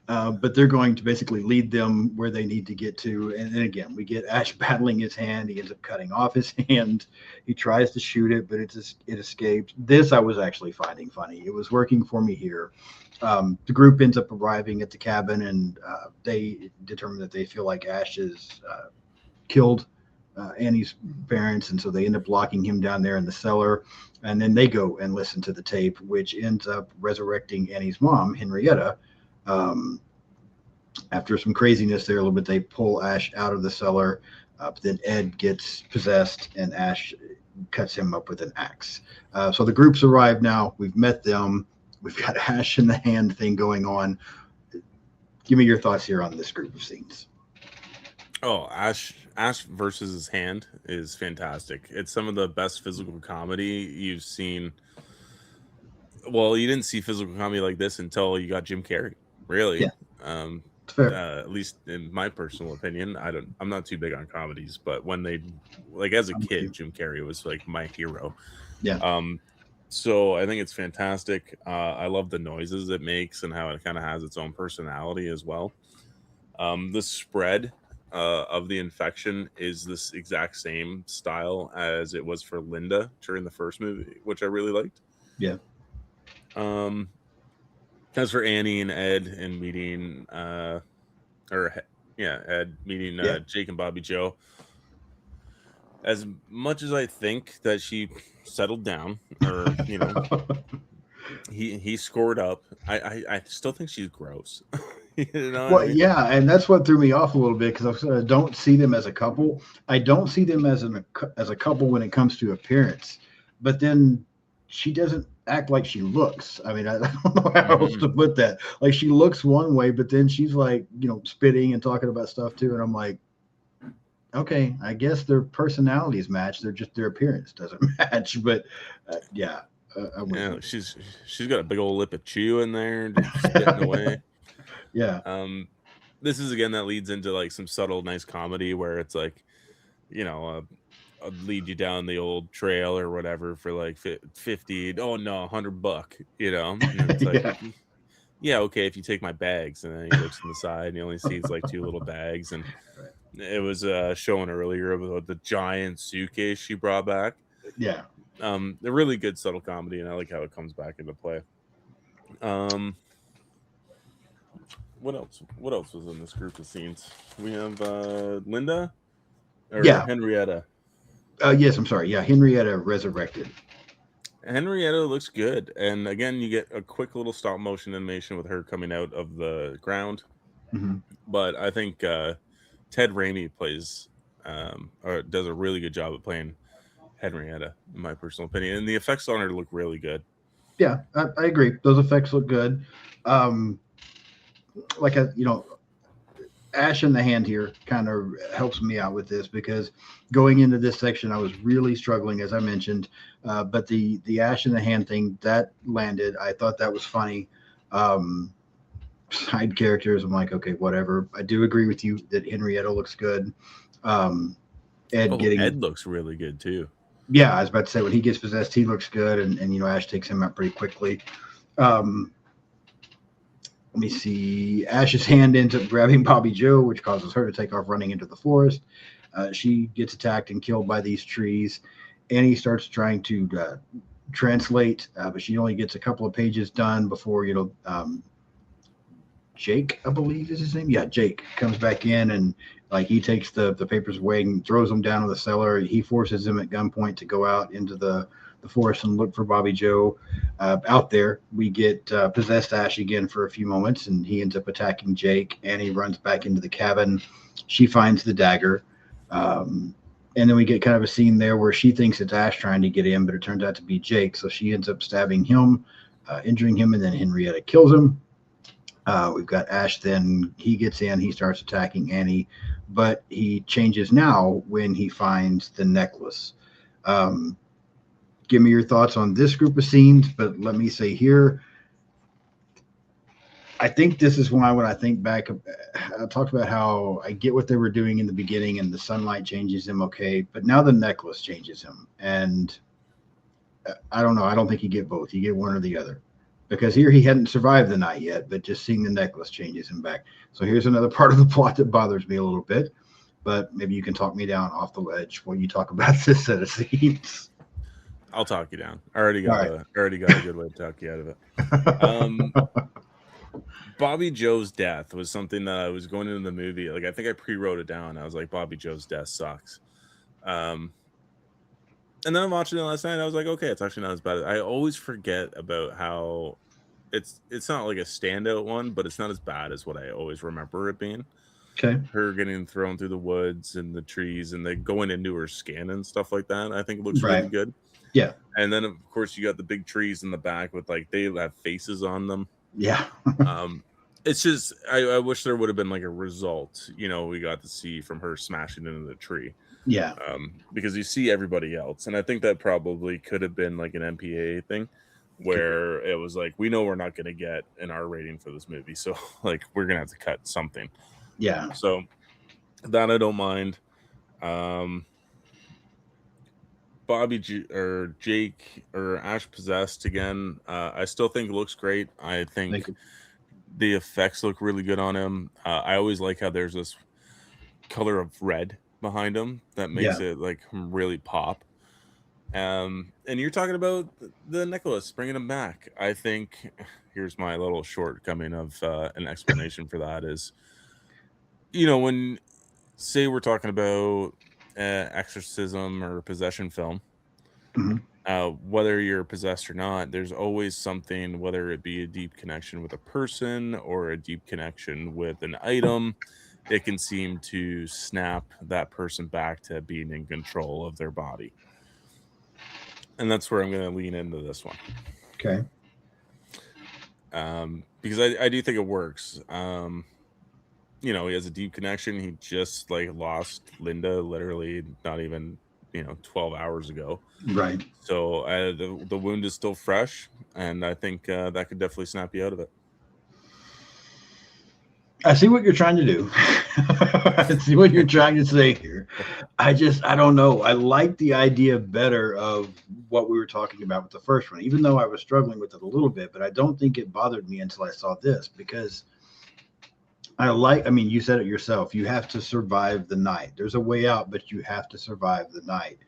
But they're going to basically lead them where they need to get to. And then again, we get Ash battling his hand. He ends up cutting off his hand. He tries to shoot it, but it escapes. This I was actually finding funny. It was working for me here. The group ends up arriving at the cabin, and they determine that they feel like Ash is killed Annie's parents, and so they end up locking him down there in the cellar. And then they go and listen to the tape, which ends up resurrecting Annie's mom, Henrietta. Um, After some craziness there a little bit, they pull Ash out of the cellar. But then Ed gets possessed, and Ash cuts him up with an axe. So the group's arrived now. We've met them. We've got Ash in the hand thing going on. Give me your thoughts here on this group of scenes. Oh, Ash versus his hand is fantastic. It's some of the best physical comedy you've seen. Well, you didn't see physical comedy like this until you got Jim Carrey, Yeah, really. Um, it's fair. at least in my personal opinion, I'm not too big on comedies, but when they, like, as a I'm with kid, you. Jim Carrey was like my hero. Yeah, Um, so I think it's fantastic. I love the noises it makes and how it kind of has its own personality as well. The spread of the infection is this exact same style as it was for Linda during the first movie, which I really liked. Yeah. Um, as for Annie and Ed and meeting, Ed meeting Yeah. Jake and Bobby Joe. As much as I think that she settled down, or he scored up, I still think she's gross. You know what I Well, mean? yeah, and that's what threw me off a little bit because I don't see them as a couple. I don't see them as a couple when it comes to appearance. But then she doesn't act like she looks. I mean, I don't know how else to put that. Like she looks one way, but then she's like, spitting and talking about stuff too. And I'm like, okay, I guess their personalities match. They're just their appearance doesn't match. But yeah, I'm with Yeah, you. she's got a big old lip of chew in there, just spitting away. Yeah. This is again that leads into like some subtle, nice comedy where it's like, I'll lead you down the old trail or whatever for like 50. Oh no, $100, and it's like, Yeah. yeah, okay, if you take my bags. And then he looks on the side and he only sees like 2 little bags. And it was showing earlier about the giant suitcase she brought back. Yeah. A really good subtle comedy, and I like how it comes back into play. What else was in this group of scenes? We have Linda or Yeah. Henrietta. Yes, I'm sorry. Yeah, Henrietta resurrected. Henrietta looks good, and again, you get a quick little stop motion animation with her coming out of the ground. Mm-hmm. But I think Ted Raimi plays or does a really good job of playing Henrietta, in my personal opinion, and the effects on her look really good. Yeah, I agree. Those effects look good. Like Ash in the Hand here kind of helps me out with this because going into this section, I was really struggling, as I mentioned. But the Ash in the Hand thing that landed, I thought that was funny. Side characters, I'm like, okay, whatever. I do agree with you that Henrietta looks good. Ed looks really good too. Yeah, I was about to say when he gets possessed, he looks good, and Ash takes him out pretty quickly. Let me see. Ash's hand ends up grabbing Bobby Joe, which causes her to take off running into the forest. She gets attacked and killed by these trees. Annie starts trying to translate, but she only gets a couple of pages done before Jake, I believe is his name. Yeah, Jake comes back in and like he takes the papers away and throws them down in the cellar. He forces him at gunpoint to go out into the forest and look for Bobby Joe. Out there, we get possessed Ash again for a few moments, and he ends up attacking Jake. Annie runs back into the cabin. She finds the dagger. And then we get kind of a scene there where she thinks it's Ash trying to get in, but it turns out to be Jake. So she ends up stabbing him, injuring him, and then Henrietta kills him. We've got Ash, then he gets in, he starts attacking Annie, but he changes now when he finds the necklace. Give me your thoughts on this group of scenes, but let me say here, I think this is why when I think back, I talked about how I get what they were doing in the beginning and the sunlight changes him, okay, but now the necklace changes him. And I don't know, I don't think you get both. You get one or the other. Because here he hadn't survived the night yet, but just seeing the necklace changes him back. So here's another part of the plot that bothers me a little bit, but maybe you can talk me down off the ledge when you talk about this set of scenes. I'll talk you down. I already got a good way to talk you out of it. Bobby Joe's death was something that I was going into the movie. Like I think I pre-wrote it down. I was like, Bobby Joe's death sucks. And then I'm watching it last night. And I was like, okay, it's actually not as bad. I always forget about how it's not like a standout one, but it's not as bad as what I always remember it being. Okay. Her getting thrown through the woods and the trees and then going into her skin and stuff like that. I think it looks really good. Yeah. And then of course you got the big trees in the back with like they have faces on them. Yeah. It's just I wish there would have been like a result, we got to see from her smashing into the tree. Yeah. Because you see everybody else. And I think that probably could have been like an MPA thing where it was like, we know we're not going to get an R rating for this movie. So like, we're going to have to cut something. Yeah. So that I don't mind. Jake or Ash possessed again. I still think looks great. I think the effects look really good on him. I always like how there's this color of red behind him that makes Yeah. it like really pop. And you're talking about the necklace, bringing him back. I think here's my little shortcoming of an explanation for that is, when say we're talking about exorcism or possession film, Mhm. whether you're possessed or not, there's always something, whether it be a deep connection with a person or a deep connection with an item, it can seem to snap that person back to being in control of their body. And that's where I'm going to lean into this one. Okay. Because I do think it works. He has a deep connection. He just like lost Linda literally not even 12 hours ago. Right. So the wound is still fresh, and I think that could definitely snap you out of it. I see what you're trying to do. I see what you're trying to say here. I don't know. I like the idea better of what we were talking about with the first one, even though I was struggling with it a little bit, but I don't think it bothered me until I saw this because I mean, you said it yourself. You have to survive the night. There's a way out, but you have to survive the night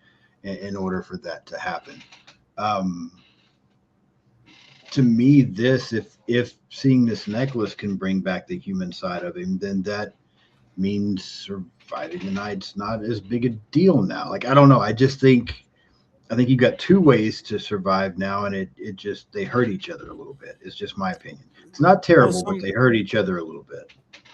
in order for that to happen. Um, to me, if seeing this necklace can bring back the human side of him, then that means surviving the night's not as big a deal now. Like I don't know. I think you got two ways to survive now, and it just they hurt each other a little bit. It's just my opinion. It's not terrible, but they hurt each other a little bit.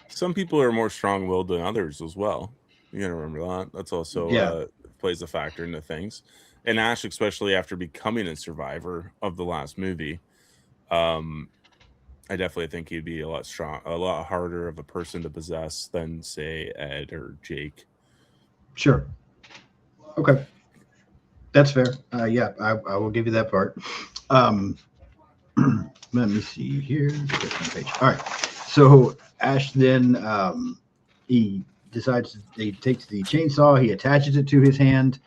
Some people are more strong-willed than others as well. You gotta remember that. That's also plays a factor into things. And Ash, especially after becoming a survivor of the last movie, I definitely think he'd be a lot harder of a person to possess than say Ed or Jake. Sure. Okay. That's fair. Yeah, I will give you that part. Let me see here. Page. All right. So Ash then he takes the chainsaw, he attaches it to his hand.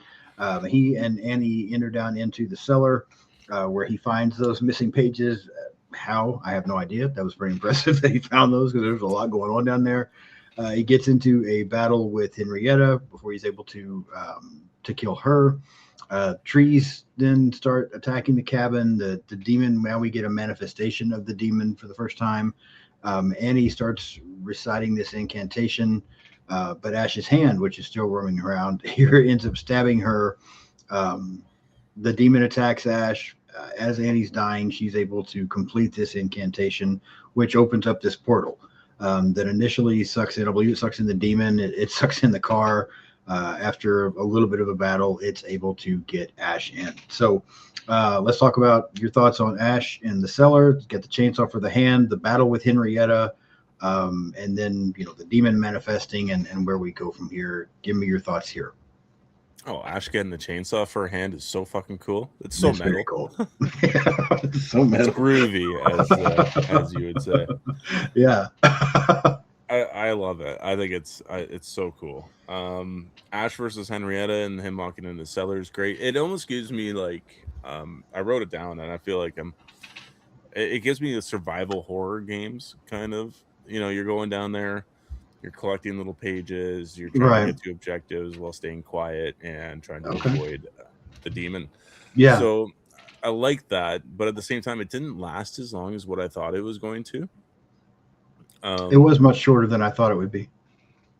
He and Annie enter down into the cellar where he finds those missing pages. How? I have no idea. That was pretty impressive that he found those because there's a lot going on down there. He gets into a battle with Henrietta before he's able to kill her. Trees then start attacking the cabin. The demon, now we get a manifestation of the demon for the first time. Annie starts reciting this incantation, but Ash's hand, which is still roaming around here, ends up stabbing her. The demon attacks Ash. As Annie's dying, she's able to complete this incantation, which opens up this portal that initially sucks in. I believe it sucks in the demon. It sucks in the car. After a little bit of a battle, it's able to get Ash in. So let's talk about your thoughts on Ash in the cellar. Get the chainsaw for the hand, the battle with Henrietta, and then the demon manifesting, and where we go from here. Give me your thoughts here. Oh, Ash getting the chainsaw for her hand is so fucking cool. It's so metal. Very cool. So metal. It's groovy, as you would say. Yeah. I love it. I think it's so cool. Ash versus Henrietta and him walking in the cellar is great. It almost gives me like I wrote it down and I feel like it gives me the survival horror games kind of. You're going down there, you're collecting little pages, you're trying to get to objectives while staying quiet and trying to avoid the demon. Yeah. So I like that, but at the same time, it didn't last as long as what I thought it was going to. It was much shorter than I thought it would be.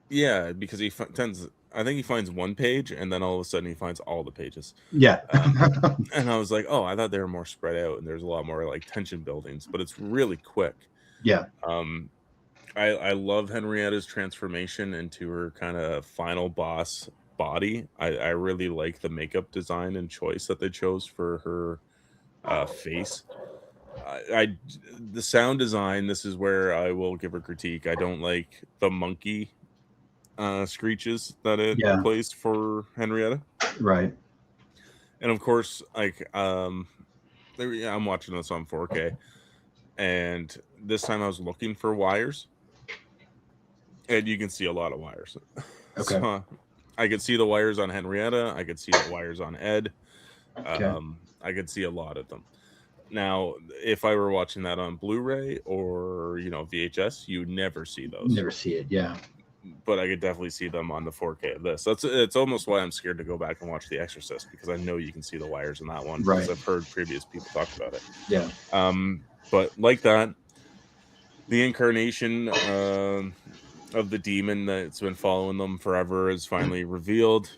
Yeah, because I think he finds one page and then all of a sudden he finds all the pages. Yeah. And I was like, oh, I thought they were more spread out and there's a lot more like tension buildings, but it's really quick. Yeah. I love Henrietta's transformation into her kind of final boss body. I really like the makeup design and choice that they chose for her face. The sound design, this is where I will give her critique. I don't like the monkey screeches that it plays for Henrietta. Right. And of course, like I'm watching this on 4K, and this time I was looking for wires, and you can see a lot of wires. Okay. So I could see the wires on Henrietta. I could see the wires on Ed. I could see a lot of them. Now, if I were watching that on Blu-ray or VHS, you would never see those. Never see it. Yeah. but I could definitely see them on the 4K of this. It's almost why I'm scared to go back and watch The Exorcist, because I know you can see the wires in that one, because Right. I've heard previous people talk about it. Yeah. But like that, the incarnation of the demon that's been following them forever is finally revealed.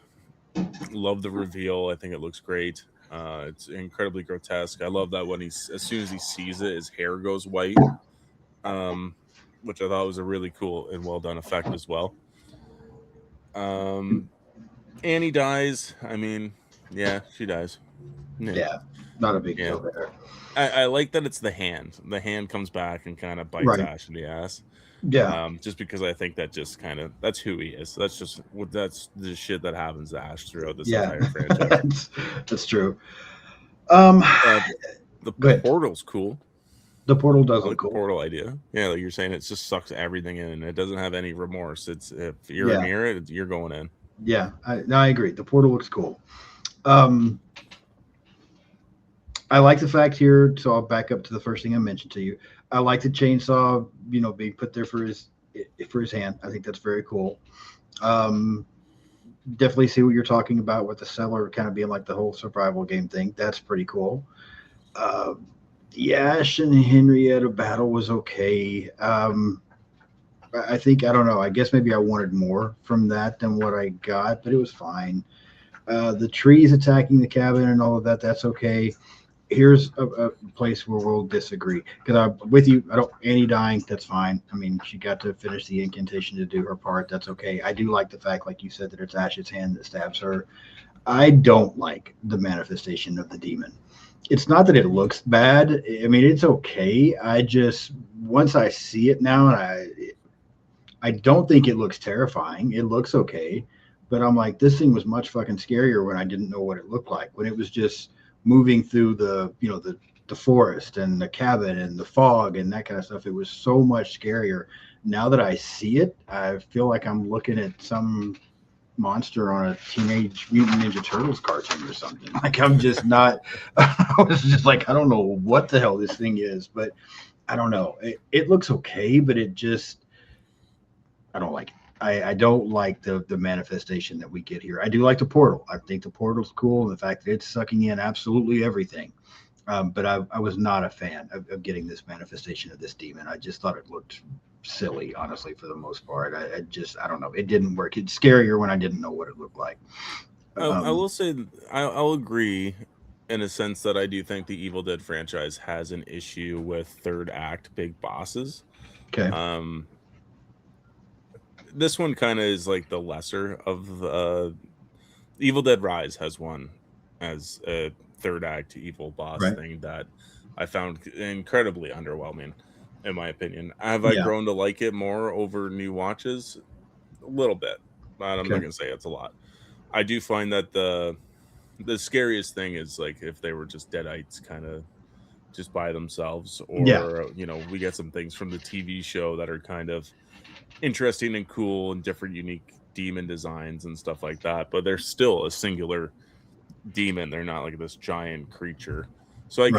Love the reveal. I think it looks great. It's incredibly grotesque. I love that when as soon as he sees it, his hair goes white, which I thought was a really cool and well done effect as well. Annie dies. I mean, yeah, she dies. Yeah. Not a big Yeah. deal there. I like that it's the hand. The hand comes back and kind of bites Right. Ash in the ass. Yeah. Just because I think that just kind of, that's who he is. That's the shit that happens to Ash throughout this entire franchise. That's true. The portal's cool. The portal does I like look cool. the portal idea. Yeah, like you're saying, it just sucks everything in, and it doesn't have any remorse. It's, if you're near it, you're going in. Yeah, I agree. The portal looks cool. I like the fact here, so I'll back up to the first thing I mentioned to you. I like the chainsaw, being put there for his hand. I think that's very cool. Definitely see what you're talking about with the cellar kind of being like the whole survival game thing. That's pretty cool. The Ash and Henrietta battle was okay. I think, I don't know, I guess maybe I wanted more from that than what I got, but it was fine. The trees attacking the cabin and all of that, that's okay. Here's a place where we'll disagree, because I'm with you. Annie dying, that's fine. I mean, she got to finish the incantation to do her part. That's okay. I do like the fact, like you said, that it's Ash's hand that stabs her. I don't like the manifestation of the demon. It's not that it looks bad. I mean, it's okay. Once I see it now, and I don't think it looks terrifying. It looks okay, but I'm like, this thing was much fucking scarier when I didn't know what it looked like. When it was just moving through the forest and the cabin and the fog and that kind of stuff, it was so much scarier. Now that I see it, I feel like I'm looking at some monster on a Teenage Mutant Ninja Turtles cartoon or something. Like, I'm just not, I was just like, I don't know what the hell this thing is, but I don't know. It looks okay, but I don't like it. I don't like the manifestation that we get here. I do like the portal. I think the portal's cool. The fact that it's sucking in absolutely everything. But I was not a fan of getting this manifestation of this demon. I just thought it looked silly, honestly, for the most part. I don't know. It didn't work. It's scarier when I didn't know what it looked like. I will say, I'll agree in a sense that I do think the Evil Dead franchise has an issue with third act big bosses. Okay. This one kind of is like the lesser of the Evil Dead Rise has one as a third act evil boss thing that I found incredibly underwhelming, in my opinion. Have I grown to like it more over new watches? A little bit, but I'm not gonna say it's a lot. I do find that the scariest thing is like if they were just deadites kind of just by themselves, or we get some things from the TV show that are kind of interesting and cool and different unique demon designs and stuff like that, but they're still a singular demon. They're not like this giant creature. So I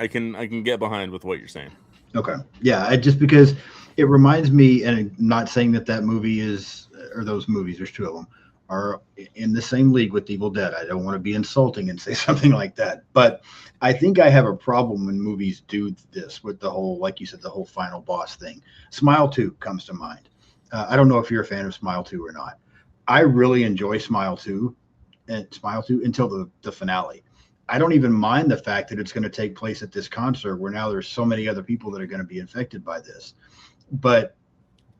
can get behind with what you're saying. Okay. Yeah, just because it reminds me, and I'm not saying that movie is, or those movies, there's two of them, are in the same league with Evil Dead. I don't want to be insulting and say something like that, but I think I have a problem when movies do this with the whole, like you said, the whole final boss thing. Smile 2 comes to mind. I don't know if you're a fan of Smile 2 or not. I really enjoy Smile 2 until the finale. I don't even mind the fact that it's going to take place at this concert where now there's so many other people that are going to be infected by this, but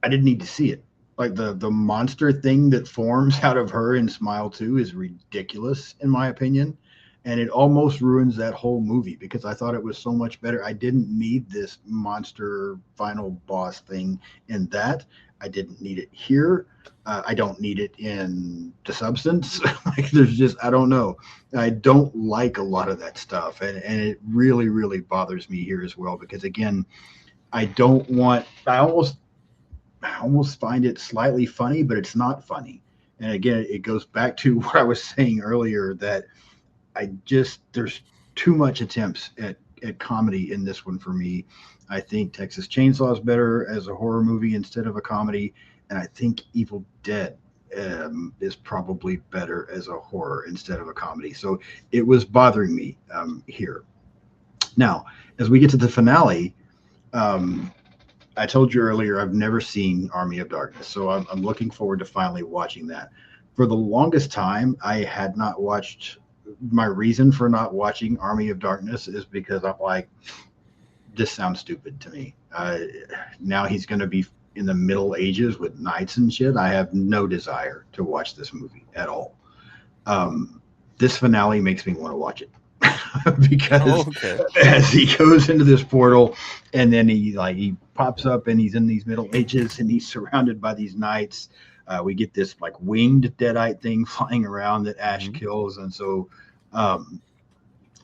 I didn't need to see it. Like the monster thing that forms out of her in Smile 2 is ridiculous, in my opinion. And it almost ruins that whole movie because I thought it was so much better. I didn't need this monster final boss thing in that. I didn't need it here. I don't need it in The Substance. Like, there's just, I don't know. I don't like a lot of that stuff. And it really, really bothers me here as well because, again, I almost find it slightly funny, but it's not funny. And again, it goes back to what I was saying earlier, that there's too much attempts at comedy in this one for me. I think Texas Chainsaw is better as a horror movie instead of a comedy. and I think Evil Dead is probably better as a horror instead of a comedy. So it was bothering me here. Now, as we get to the finale, um, I told you earlier I've never seen Army of Darkness, so I'm looking forward to finally watching that. For the longest time, I had not watched. My reason for not watching Army of Darkness is because I'm like, this sounds stupid to me. Now he's going to be in the Middle Ages with knights and shit. I have no desire to watch this movie at all. This finale makes me want to watch it because Okay. as he goes into this portal and then he pops up and he's in these Middle Ages and he's surrounded by these knights. We get this like winged deadite thing flying around that Ash kills, and so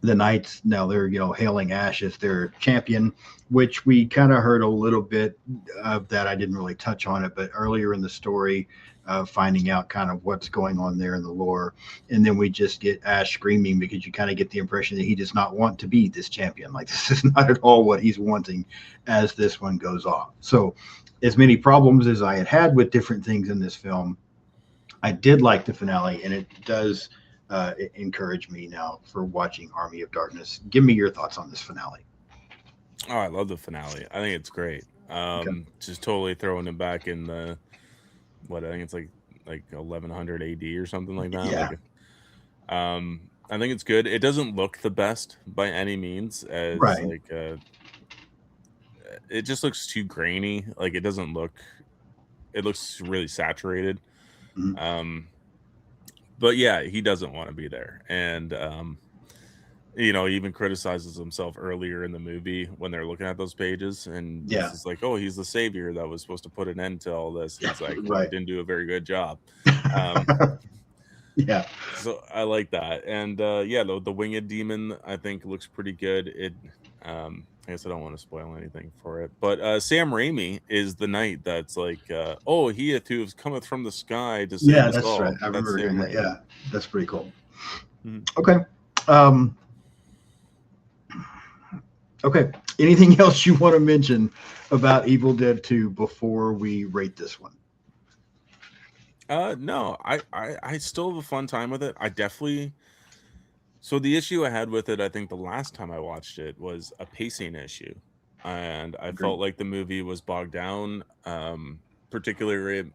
the knights now they're hailing Ash as their champion, which we kind of heard a little bit of that. I didn't really touch on it, but earlier in the story, finding out kind of what's going on there in the lore, and then we just get Ash screaming because you kind of get the impression that he does not want to be this champion. Like this is not at all what he's wanting as this one goes off. So, as many problems as I had with different things in this film, I did like the finale, and it does encourage me now for watching Army of Darkness. Give me your thoughts on this finale. Oh, I love the finale. I think it's great. Okay. Just totally throwing it back in the what I think it's like 1100 AD or something like that. Yeah. I think it's good. It doesn't look the best by any means, as Right. like it just looks too grainy. Like it doesn't look. It looks really saturated. Mhm. But yeah, he doesn't want to be there, and he even criticizes himself earlier in the movie when they're looking at those pages, and Yeah. this is like, oh, he's the savior that was supposed to put an end to all this. He's like, well, he Right. didn't do a very good job. Um, Yeah. so I like that, and yeah, the winged demon I think looks pretty good. It, I guess I don't want to spoil anything for it, but Sam Raimi is the knight that's like, oh, he who cometh from the sky to save Yeah, us that's right. all. I That's remember Sam hearing that. Raimi. Yeah, that's pretty cool. Mhm. Okay. Um, okay. Anything else you want to mention about Evil Dead 2 before we rate this one? No, I still have a fun time with it. I definitely. So the issue I had with it, I think the last time I watched it was a pacing issue, and I Agreed. felt like the movie was bogged down, particularly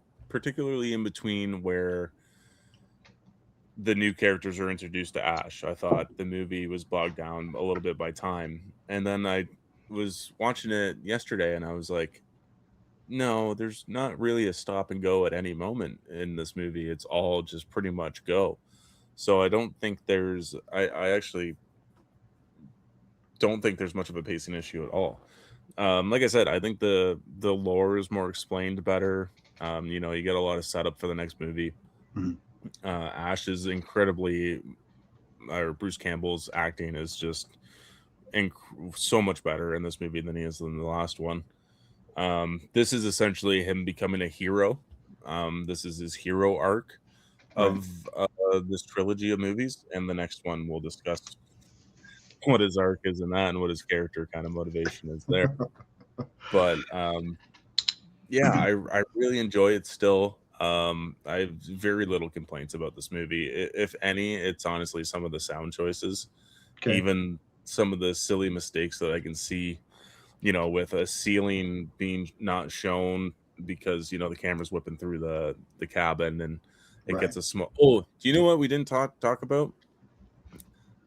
in between where the new characters are introduced to Ash. I thought the movie was bogged down a little bit by time, and then I was watching it yesterday, and I was like, no, there's not really a stop and go at any moment in this movie. It's all just pretty much go. So I don't think I actually don't think there's much of a pacing issue at all. Like I said, I think the lore is more explained better. You get a lot of setup for the next movie. Mhm. Ash is incredibly, or Bruce Campbell's acting is just so much better in this movie than he is in the last one. This is essentially him becoming a hero. This is his hero arc Right. of this trilogy of movies, and the next one we'll discuss what his arc is in that and what his character kind of motivation is there. But yeah, I really enjoy it still. I have very little complaints about this movie. If any, it's honestly some of the sound choices, Okay. even some of the silly mistakes that I can see, with a ceiling being not shown because the camera's whipping through the cabin and it Right. gets a small. Oh, do you know what we didn't talk about?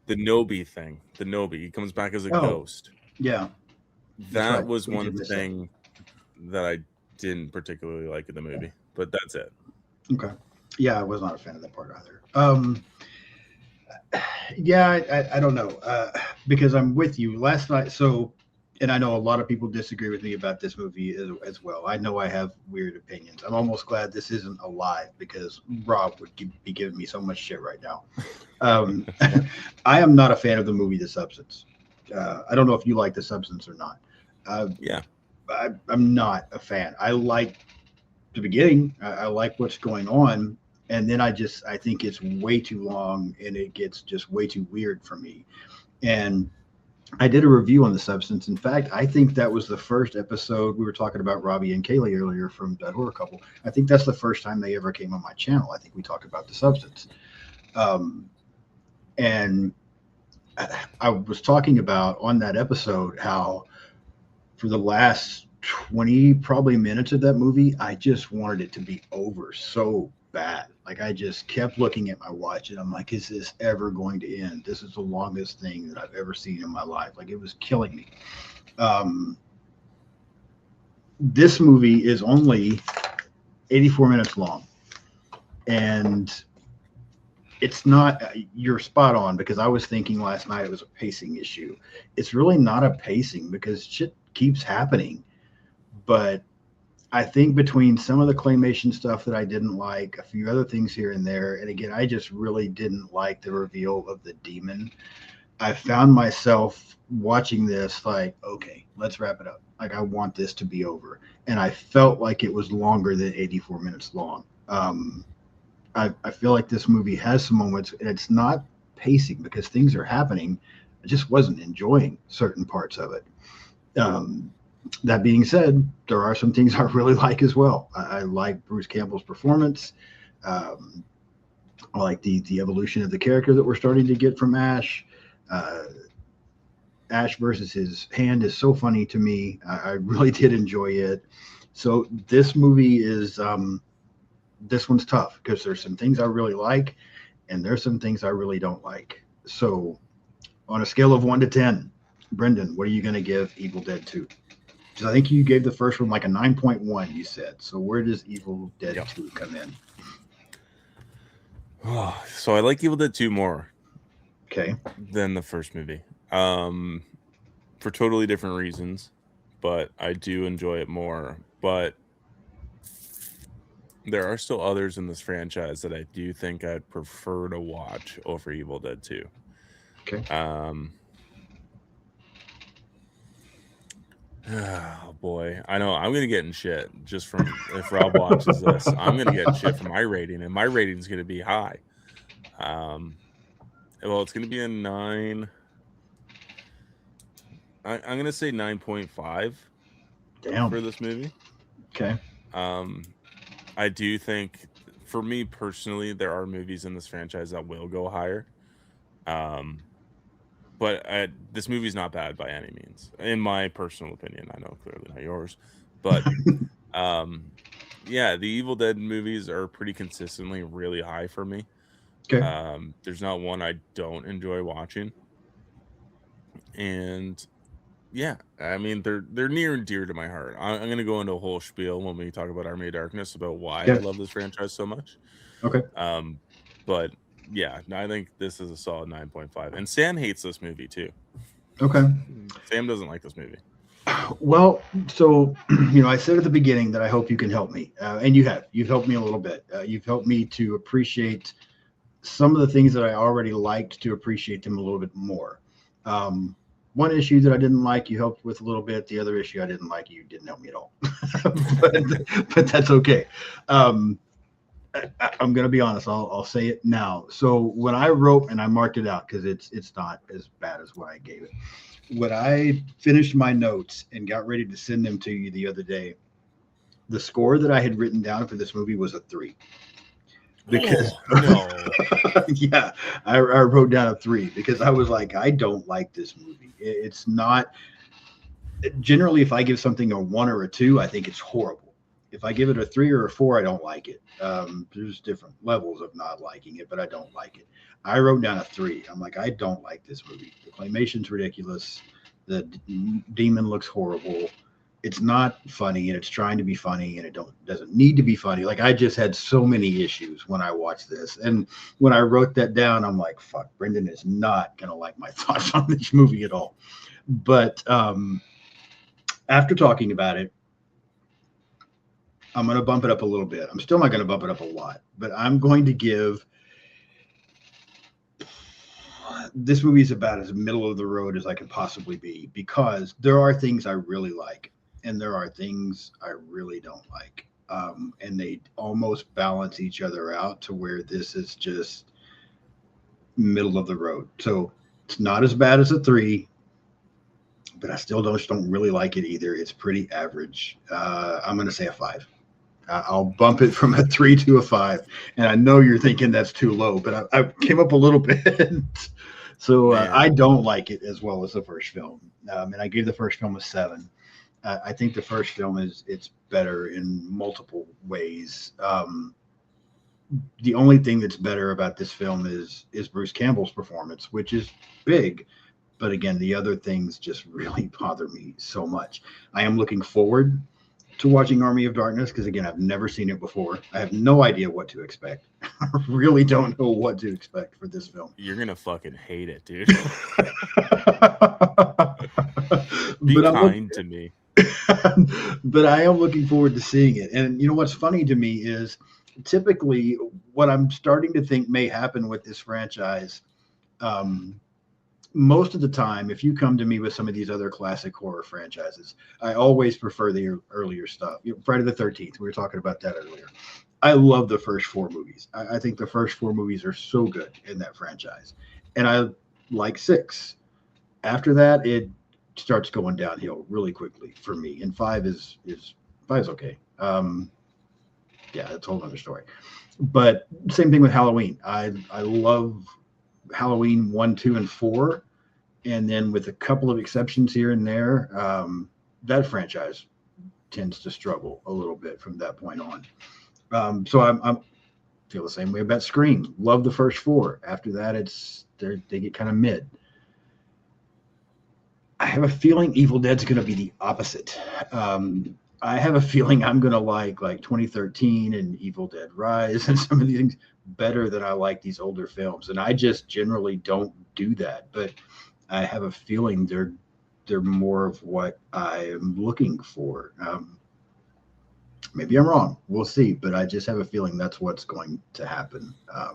The Nobi thing. The Nobi. He comes back as a Oh, ghost. yeah. That's That right. was We one did miss that. thing that I didn't particularly like in the movie, but that's it. Okay. Yeah, I was not a fan of that part either. Yeah, I don't know because I'm with you. Last night, so, and I know a lot of people disagree with me about this movie as well. I know I have weird opinions. I'm almost glad this isn't a live because Rob would be giving me so much shit right now. I am not a fan of the movie The Substance. I don't know if you like The Substance or not. Yeah. I'm not a fan. I like the beginning. I like what's going on, and then I think it's way too long, and it gets just way too weird for me. And I did a review on The Substance. In fact, I think that was the first episode. We were talking about Robbie and Kaylee earlier from Dead Horror Couple. I think that's the first time they ever came on my channel. I think we talked about The Substance. And I was talking about on that episode how for the last 20 probably minutes of that movie, I just wanted it to be over so bad. Like I just kept looking at my watch and I'm like, is this ever going to end? This is the longest thing that I've ever seen in my life. Like it was killing me. This movie is only 84 minutes long. And it's not, you're spot on, because I was thinking last night it was a pacing issue. It's really not a pacing because shit keeps happening. But I think between some of the claymation stuff that I didn't like, a few other things here and there, and again, I just really didn't like the reveal of the demon. I found myself watching this like, okay, let's wrap it up. Like I want this to be over. And I felt like it was longer than 84 minutes long. I feel like this movie has some moments, and it's not pacing because things are happening. I just wasn't enjoying certain parts of it. That being said, there are some things I really like as well. I like Bruce Campbell's performance. I like the evolution of the character that we're starting to get from Ash. Ash versus his hand is so funny to me. I really did enjoy it. So this movie is this one's tough because there's some things I really like and there's some things I really don't like. So on a scale of 1 to 10, Brendan, what are you going to give Evil Dead 2? Because I think you gave the first one like a 9.1, you said. So where does Evil Dead 2 come in? So I like Evil Dead 2 more than the first movie. For totally different reasons, but I do enjoy it more. But there are still others in this franchise that I do think I'd prefer to watch over Evil Dead 2. Oh boy, I know I'm gonna get in shit just from if Rob watches this. I'm gonna get in shit for my rating, and my rating is gonna be high. Well, it's gonna be a 9. I'm gonna say 9.5. Damn. For this movie. Okay. I do think, for me personally, there are movies in this franchise that will go higher. But this movie's not bad by any means, in my personal opinion. I know clearly not yours, but yeah, the Evil Dead movies are pretty consistently really high for me. There's not one I don't enjoy watching, and yeah, I mean they're near and dear to my heart. I'm going to go into a whole spiel when we talk about Army of Darkness about why I love this franchise so much. Okay. But yeah, I think this is a solid 9.5. And Sam hates this movie too. Okay. Sam doesn't like this movie. Well, so I said at the beginning that I hope you can help me, and you have. You've helped me a little bit. You've helped me to appreciate some of the things that I already liked, to appreciate them a little bit more. One issue that I didn't like, you helped with a little bit. The other issue I didn't like, you didn't help me at all. but that's okay. I'm going to be honest. I'll say it now. So when I wrote, and I marked it out because it's not as bad as what I gave it. When I finished my notes and got ready to send them to you the other day, the score that I had written down for this movie was a 3. Because yeah, I wrote down a 3 because I was like, I don't like this movie. It's not, generally, if I give something a 1 or a 2, I think it's horrible. If I give it a 3 or a 4, I don't like it. There's different levels of not liking it, but I don't like it. I wrote down a 3. I'm like, I don't like this movie. The claymation's ridiculous. The demon looks horrible. It's not funny, and it's trying to be funny, and it doesn't need to be funny. Like, I just had so many issues when I watched this. And when I wrote that down, I'm like, fuck, Brendan is not going to like my thoughts on this movie at all. But after talking about it, I'm going to bump it up a little bit. I'm still not going to bump it up a lot, but I'm going to give this movie is about as middle of the road as I can possibly be, because there are things I really like and there are things I really don't like. And they almost balance each other out to where this is just middle of the road. So it's not as bad as a 3. but I still don't really like it either. It's pretty average. I'm going to say a 5. I'll bump it from a 3 to a 5. And I know you're thinking that's too low, but I came up a little bit. So I don't like it as well as the first film. And I gave the first film a 7. I think the first film it's better in multiple ways. The only thing that's better about this film is Bruce Campbell's performance, which is big. But again, the other things just really bother me so much. I am looking forward to watching Army of Darkness because, again, I've never seen it before. I have no idea what to expect. I really don't know what to expect for this film. You're going to fucking hate it, dude. Be kind to me. But I am looking forward to seeing it. And you know what's funny to me is typically what I'm starting to think may happen with this franchise, most of the time, if you come to me with some of these other classic horror franchises, I always prefer the earlier stuff. Friday the 13th, we were talking about that earlier. I love the first 4 movies. I think the first 4 movies are so good in that franchise. And I like 6. After that, it starts going downhill really quickly for me. And 5 is okay. Yeah, that's a whole other story. But same thing with Halloween. I love Halloween 1, 2, and 4, and then with a couple of exceptions here and there, that franchise tends to struggle a little bit from that point on. So I'm feel the same way about Scream. Love the first 4. After that, they get kind of mid. I have a feeling Evil Dead's going to be the opposite. I have a feeling I'm going to like 2013 and Evil Dead Rise and some of these things better than I like these older films. And I just generally don't do that. But I have a feeling they're more of what I am looking for. Maybe I'm wrong. We'll see. But I just have a feeling that's what's going to happen. I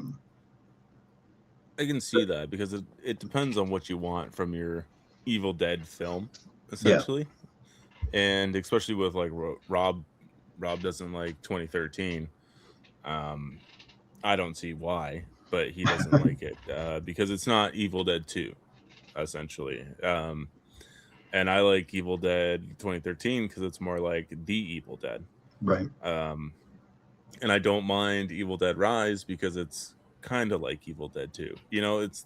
can see that because it depends on what you want from your Evil Dead film, essentially. Yeah. And especially with like Rob doesn't like 2013. I don't see why, but he doesn't like it because it's not Evil Dead 2, essentially. And I like Evil Dead 2013 because it's more like the Evil Dead. Right. And I don't mind Evil Dead Rise because it's kind of like Evil Dead 2. You know, it's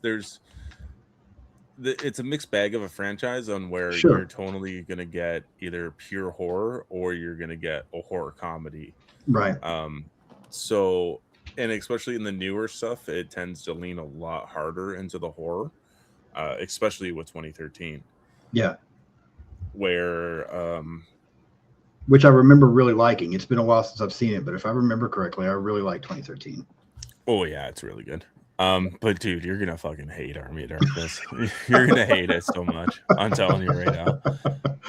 a mixed bag of a franchise on where you're totally going to get either pure horror or you're going to get a horror comedy. Right. So, and especially in the newer stuff, it tends to lean a lot harder into the horror, especially with 2013. Yeah. Where, which I remember really liking. It's been a while since I've seen it, but if I remember correctly, I really like 2013. Oh yeah, it's really good. But dude, you're gonna fucking hate Army of Darkness. You're gonna hate it so much. I'm telling you right now,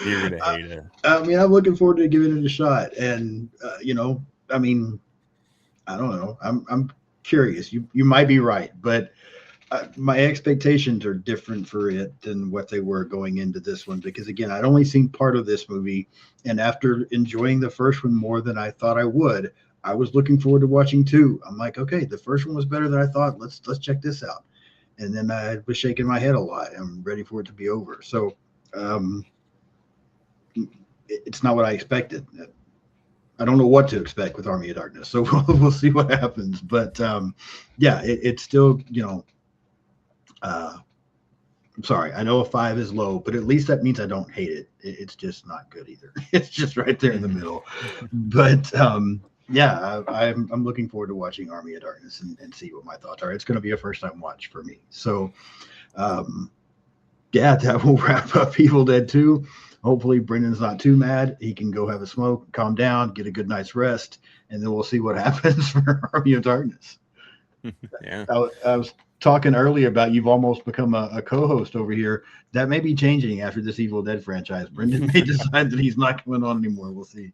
you're gonna hate it. I mean, I'm looking forward to giving it a shot, and I mean, I don't know. I'm curious. You might be right, but my expectations are different for it than what they were going into this one because again, I'd only seen part of this movie, and after enjoying the first one more than I thought I would, I was looking forward to watching 2. I'm like, okay, the first one was better than I thought. Let's check this out. And then I was shaking my head a lot. I'm ready for it to be over. So it's not what I expected. I don't know what to expect with Army of Darkness. So we'll see what happens. But yeah, it's still, I'm sorry. I know a 5 is low, but at least that means I don't hate it. It's just not good either. It's just right there in the middle. But yeah, I'm looking forward to watching Army of Darkness and see what my thoughts are. It's going to be a first-time watch for me. So, yeah, that will wrap up Evil Dead 2. Hopefully, Brendan's not too mad. He can go have a smoke, calm down, get a good night's rest, and then we'll see what happens for Army of Darkness. Yeah. I was talking earlier about you've almost become a co-host over here. That may be changing after this Evil Dead franchise. Brendan may decide that he's not coming on anymore. We'll see.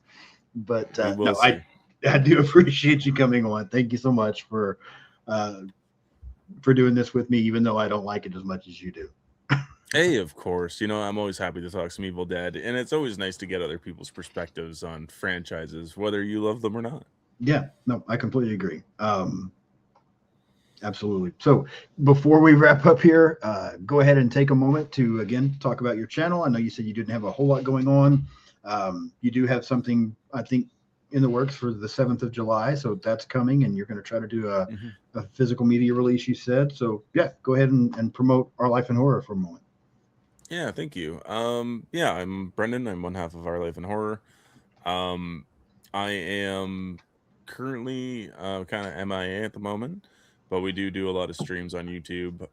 But we'll see. I do appreciate you coming on. Thank you so much for doing this with me, even though I don't like it as much as you do. Hey, of course. I'm always happy to talk some Evil Dead, and it's always nice to get other people's perspectives on franchises, whether you love them or not. Yeah, no, I completely agree. Absolutely. So before we wrap up here, go ahead and take a moment to again talk about your channel. I know you said you didn't have a whole lot going on. You do have something, I think, in the works for the 7th of July. So that's coming, and you're going to try to do a physical media release, you said. So yeah, go ahead and promote Our Life in Horror for a moment. Yeah, thank you. Yeah, I'm Brendan. I'm one half of Our Life in Horror. Um, I am currently kind of MIA at the moment, but we do a lot of streams on YouTube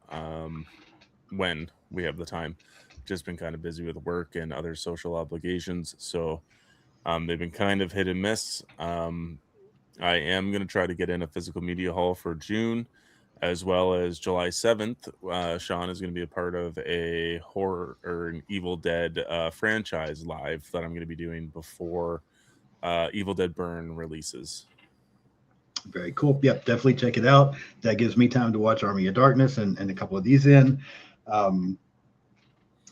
when we have the time. Just been kind of busy with work and other social obligations, so they've been kind of hit and miss. I am going to try to get in a physical media hall for June, as well as July 7th. Sean is going to be a part of a horror or an Evil Dead franchise live that I'm going to be doing before Evil Dead Burn releases. Very cool. Yep, definitely check it out. That gives me time to watch Army of Darkness and a couple of these in.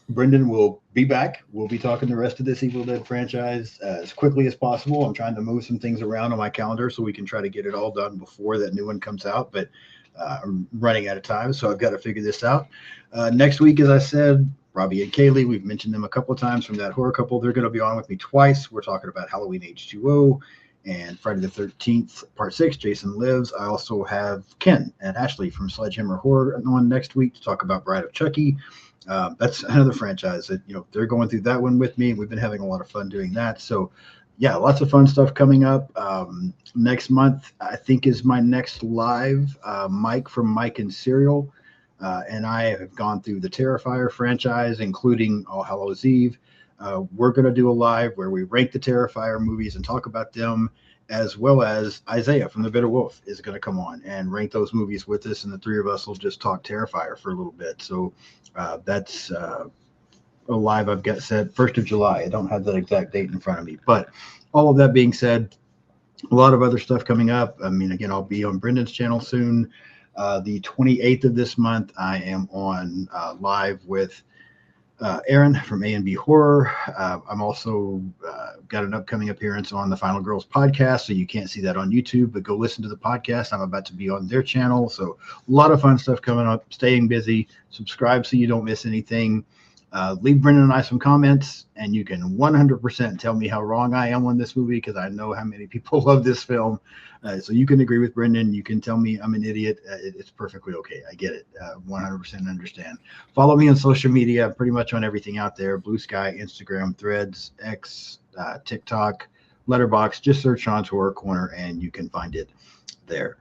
Brendan will be back. We'll be talking the rest of this Evil Dead franchise as quickly as possible. I'm trying to move some things around on my calendar so we can try to get it all done before that new one comes out, but I'm running out of time, so I've got to figure this out. Next week, as I said, Robbie and Kaylee, we've mentioned them a couple of times from that horror couple. They're going to be on with me twice. We're talking about Halloween H2O and Friday the 13th, Part 6, Jason Lives. I also have Ken and Ashley from Sledgehammer Horror on next week to talk about Bride of Chucky. That's another franchise that, they're going through that one with me. We've been having a lot of fun doing that. So yeah, lots of fun stuff coming up. Next month, I think, is my next live. Mike from Mike and Serial and I have gone through the Terrifier franchise, including All Hallows Eve. We're going to do a live where we rank the Terrifier movies and talk about them, as well as Isaiah from The Bitter Wolf is going to come on and rank those movies with us, and the three of us will just talk Terrifier for a little bit. So that's a live I've got set 1st of July. I don't have that exact date in front of me, but all of that being said, a lot of other stuff coming up. I mean, again, I'll be on Brendan's channel soon. The 28th of this month, I am on live with Aaron from A&B Horror. I'm also got an upcoming appearance on the Final Girls podcast, so you can't see that on YouTube, but go listen to the podcast. I'm about to be on their channel, so a lot of fun stuff coming up. Staying busy. Subscribe so you don't miss anything. Leave Brendan and I some comments, and you can 100% tell me how wrong I am on this movie, because I know how many people love this film. So you can agree with Brendan. You can tell me I'm an idiot. It's perfectly okay. I get it. 100% understand. Follow me on social media. I'm pretty much on everything out there. Blue Sky, Instagram, Threads, X, TikTok, Letterboxd. Just search Sean's Horror Corner, and you can find it there.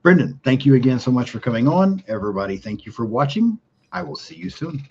Brendan, thank you again so much for coming on. Everybody, thank you for watching. I will see you soon.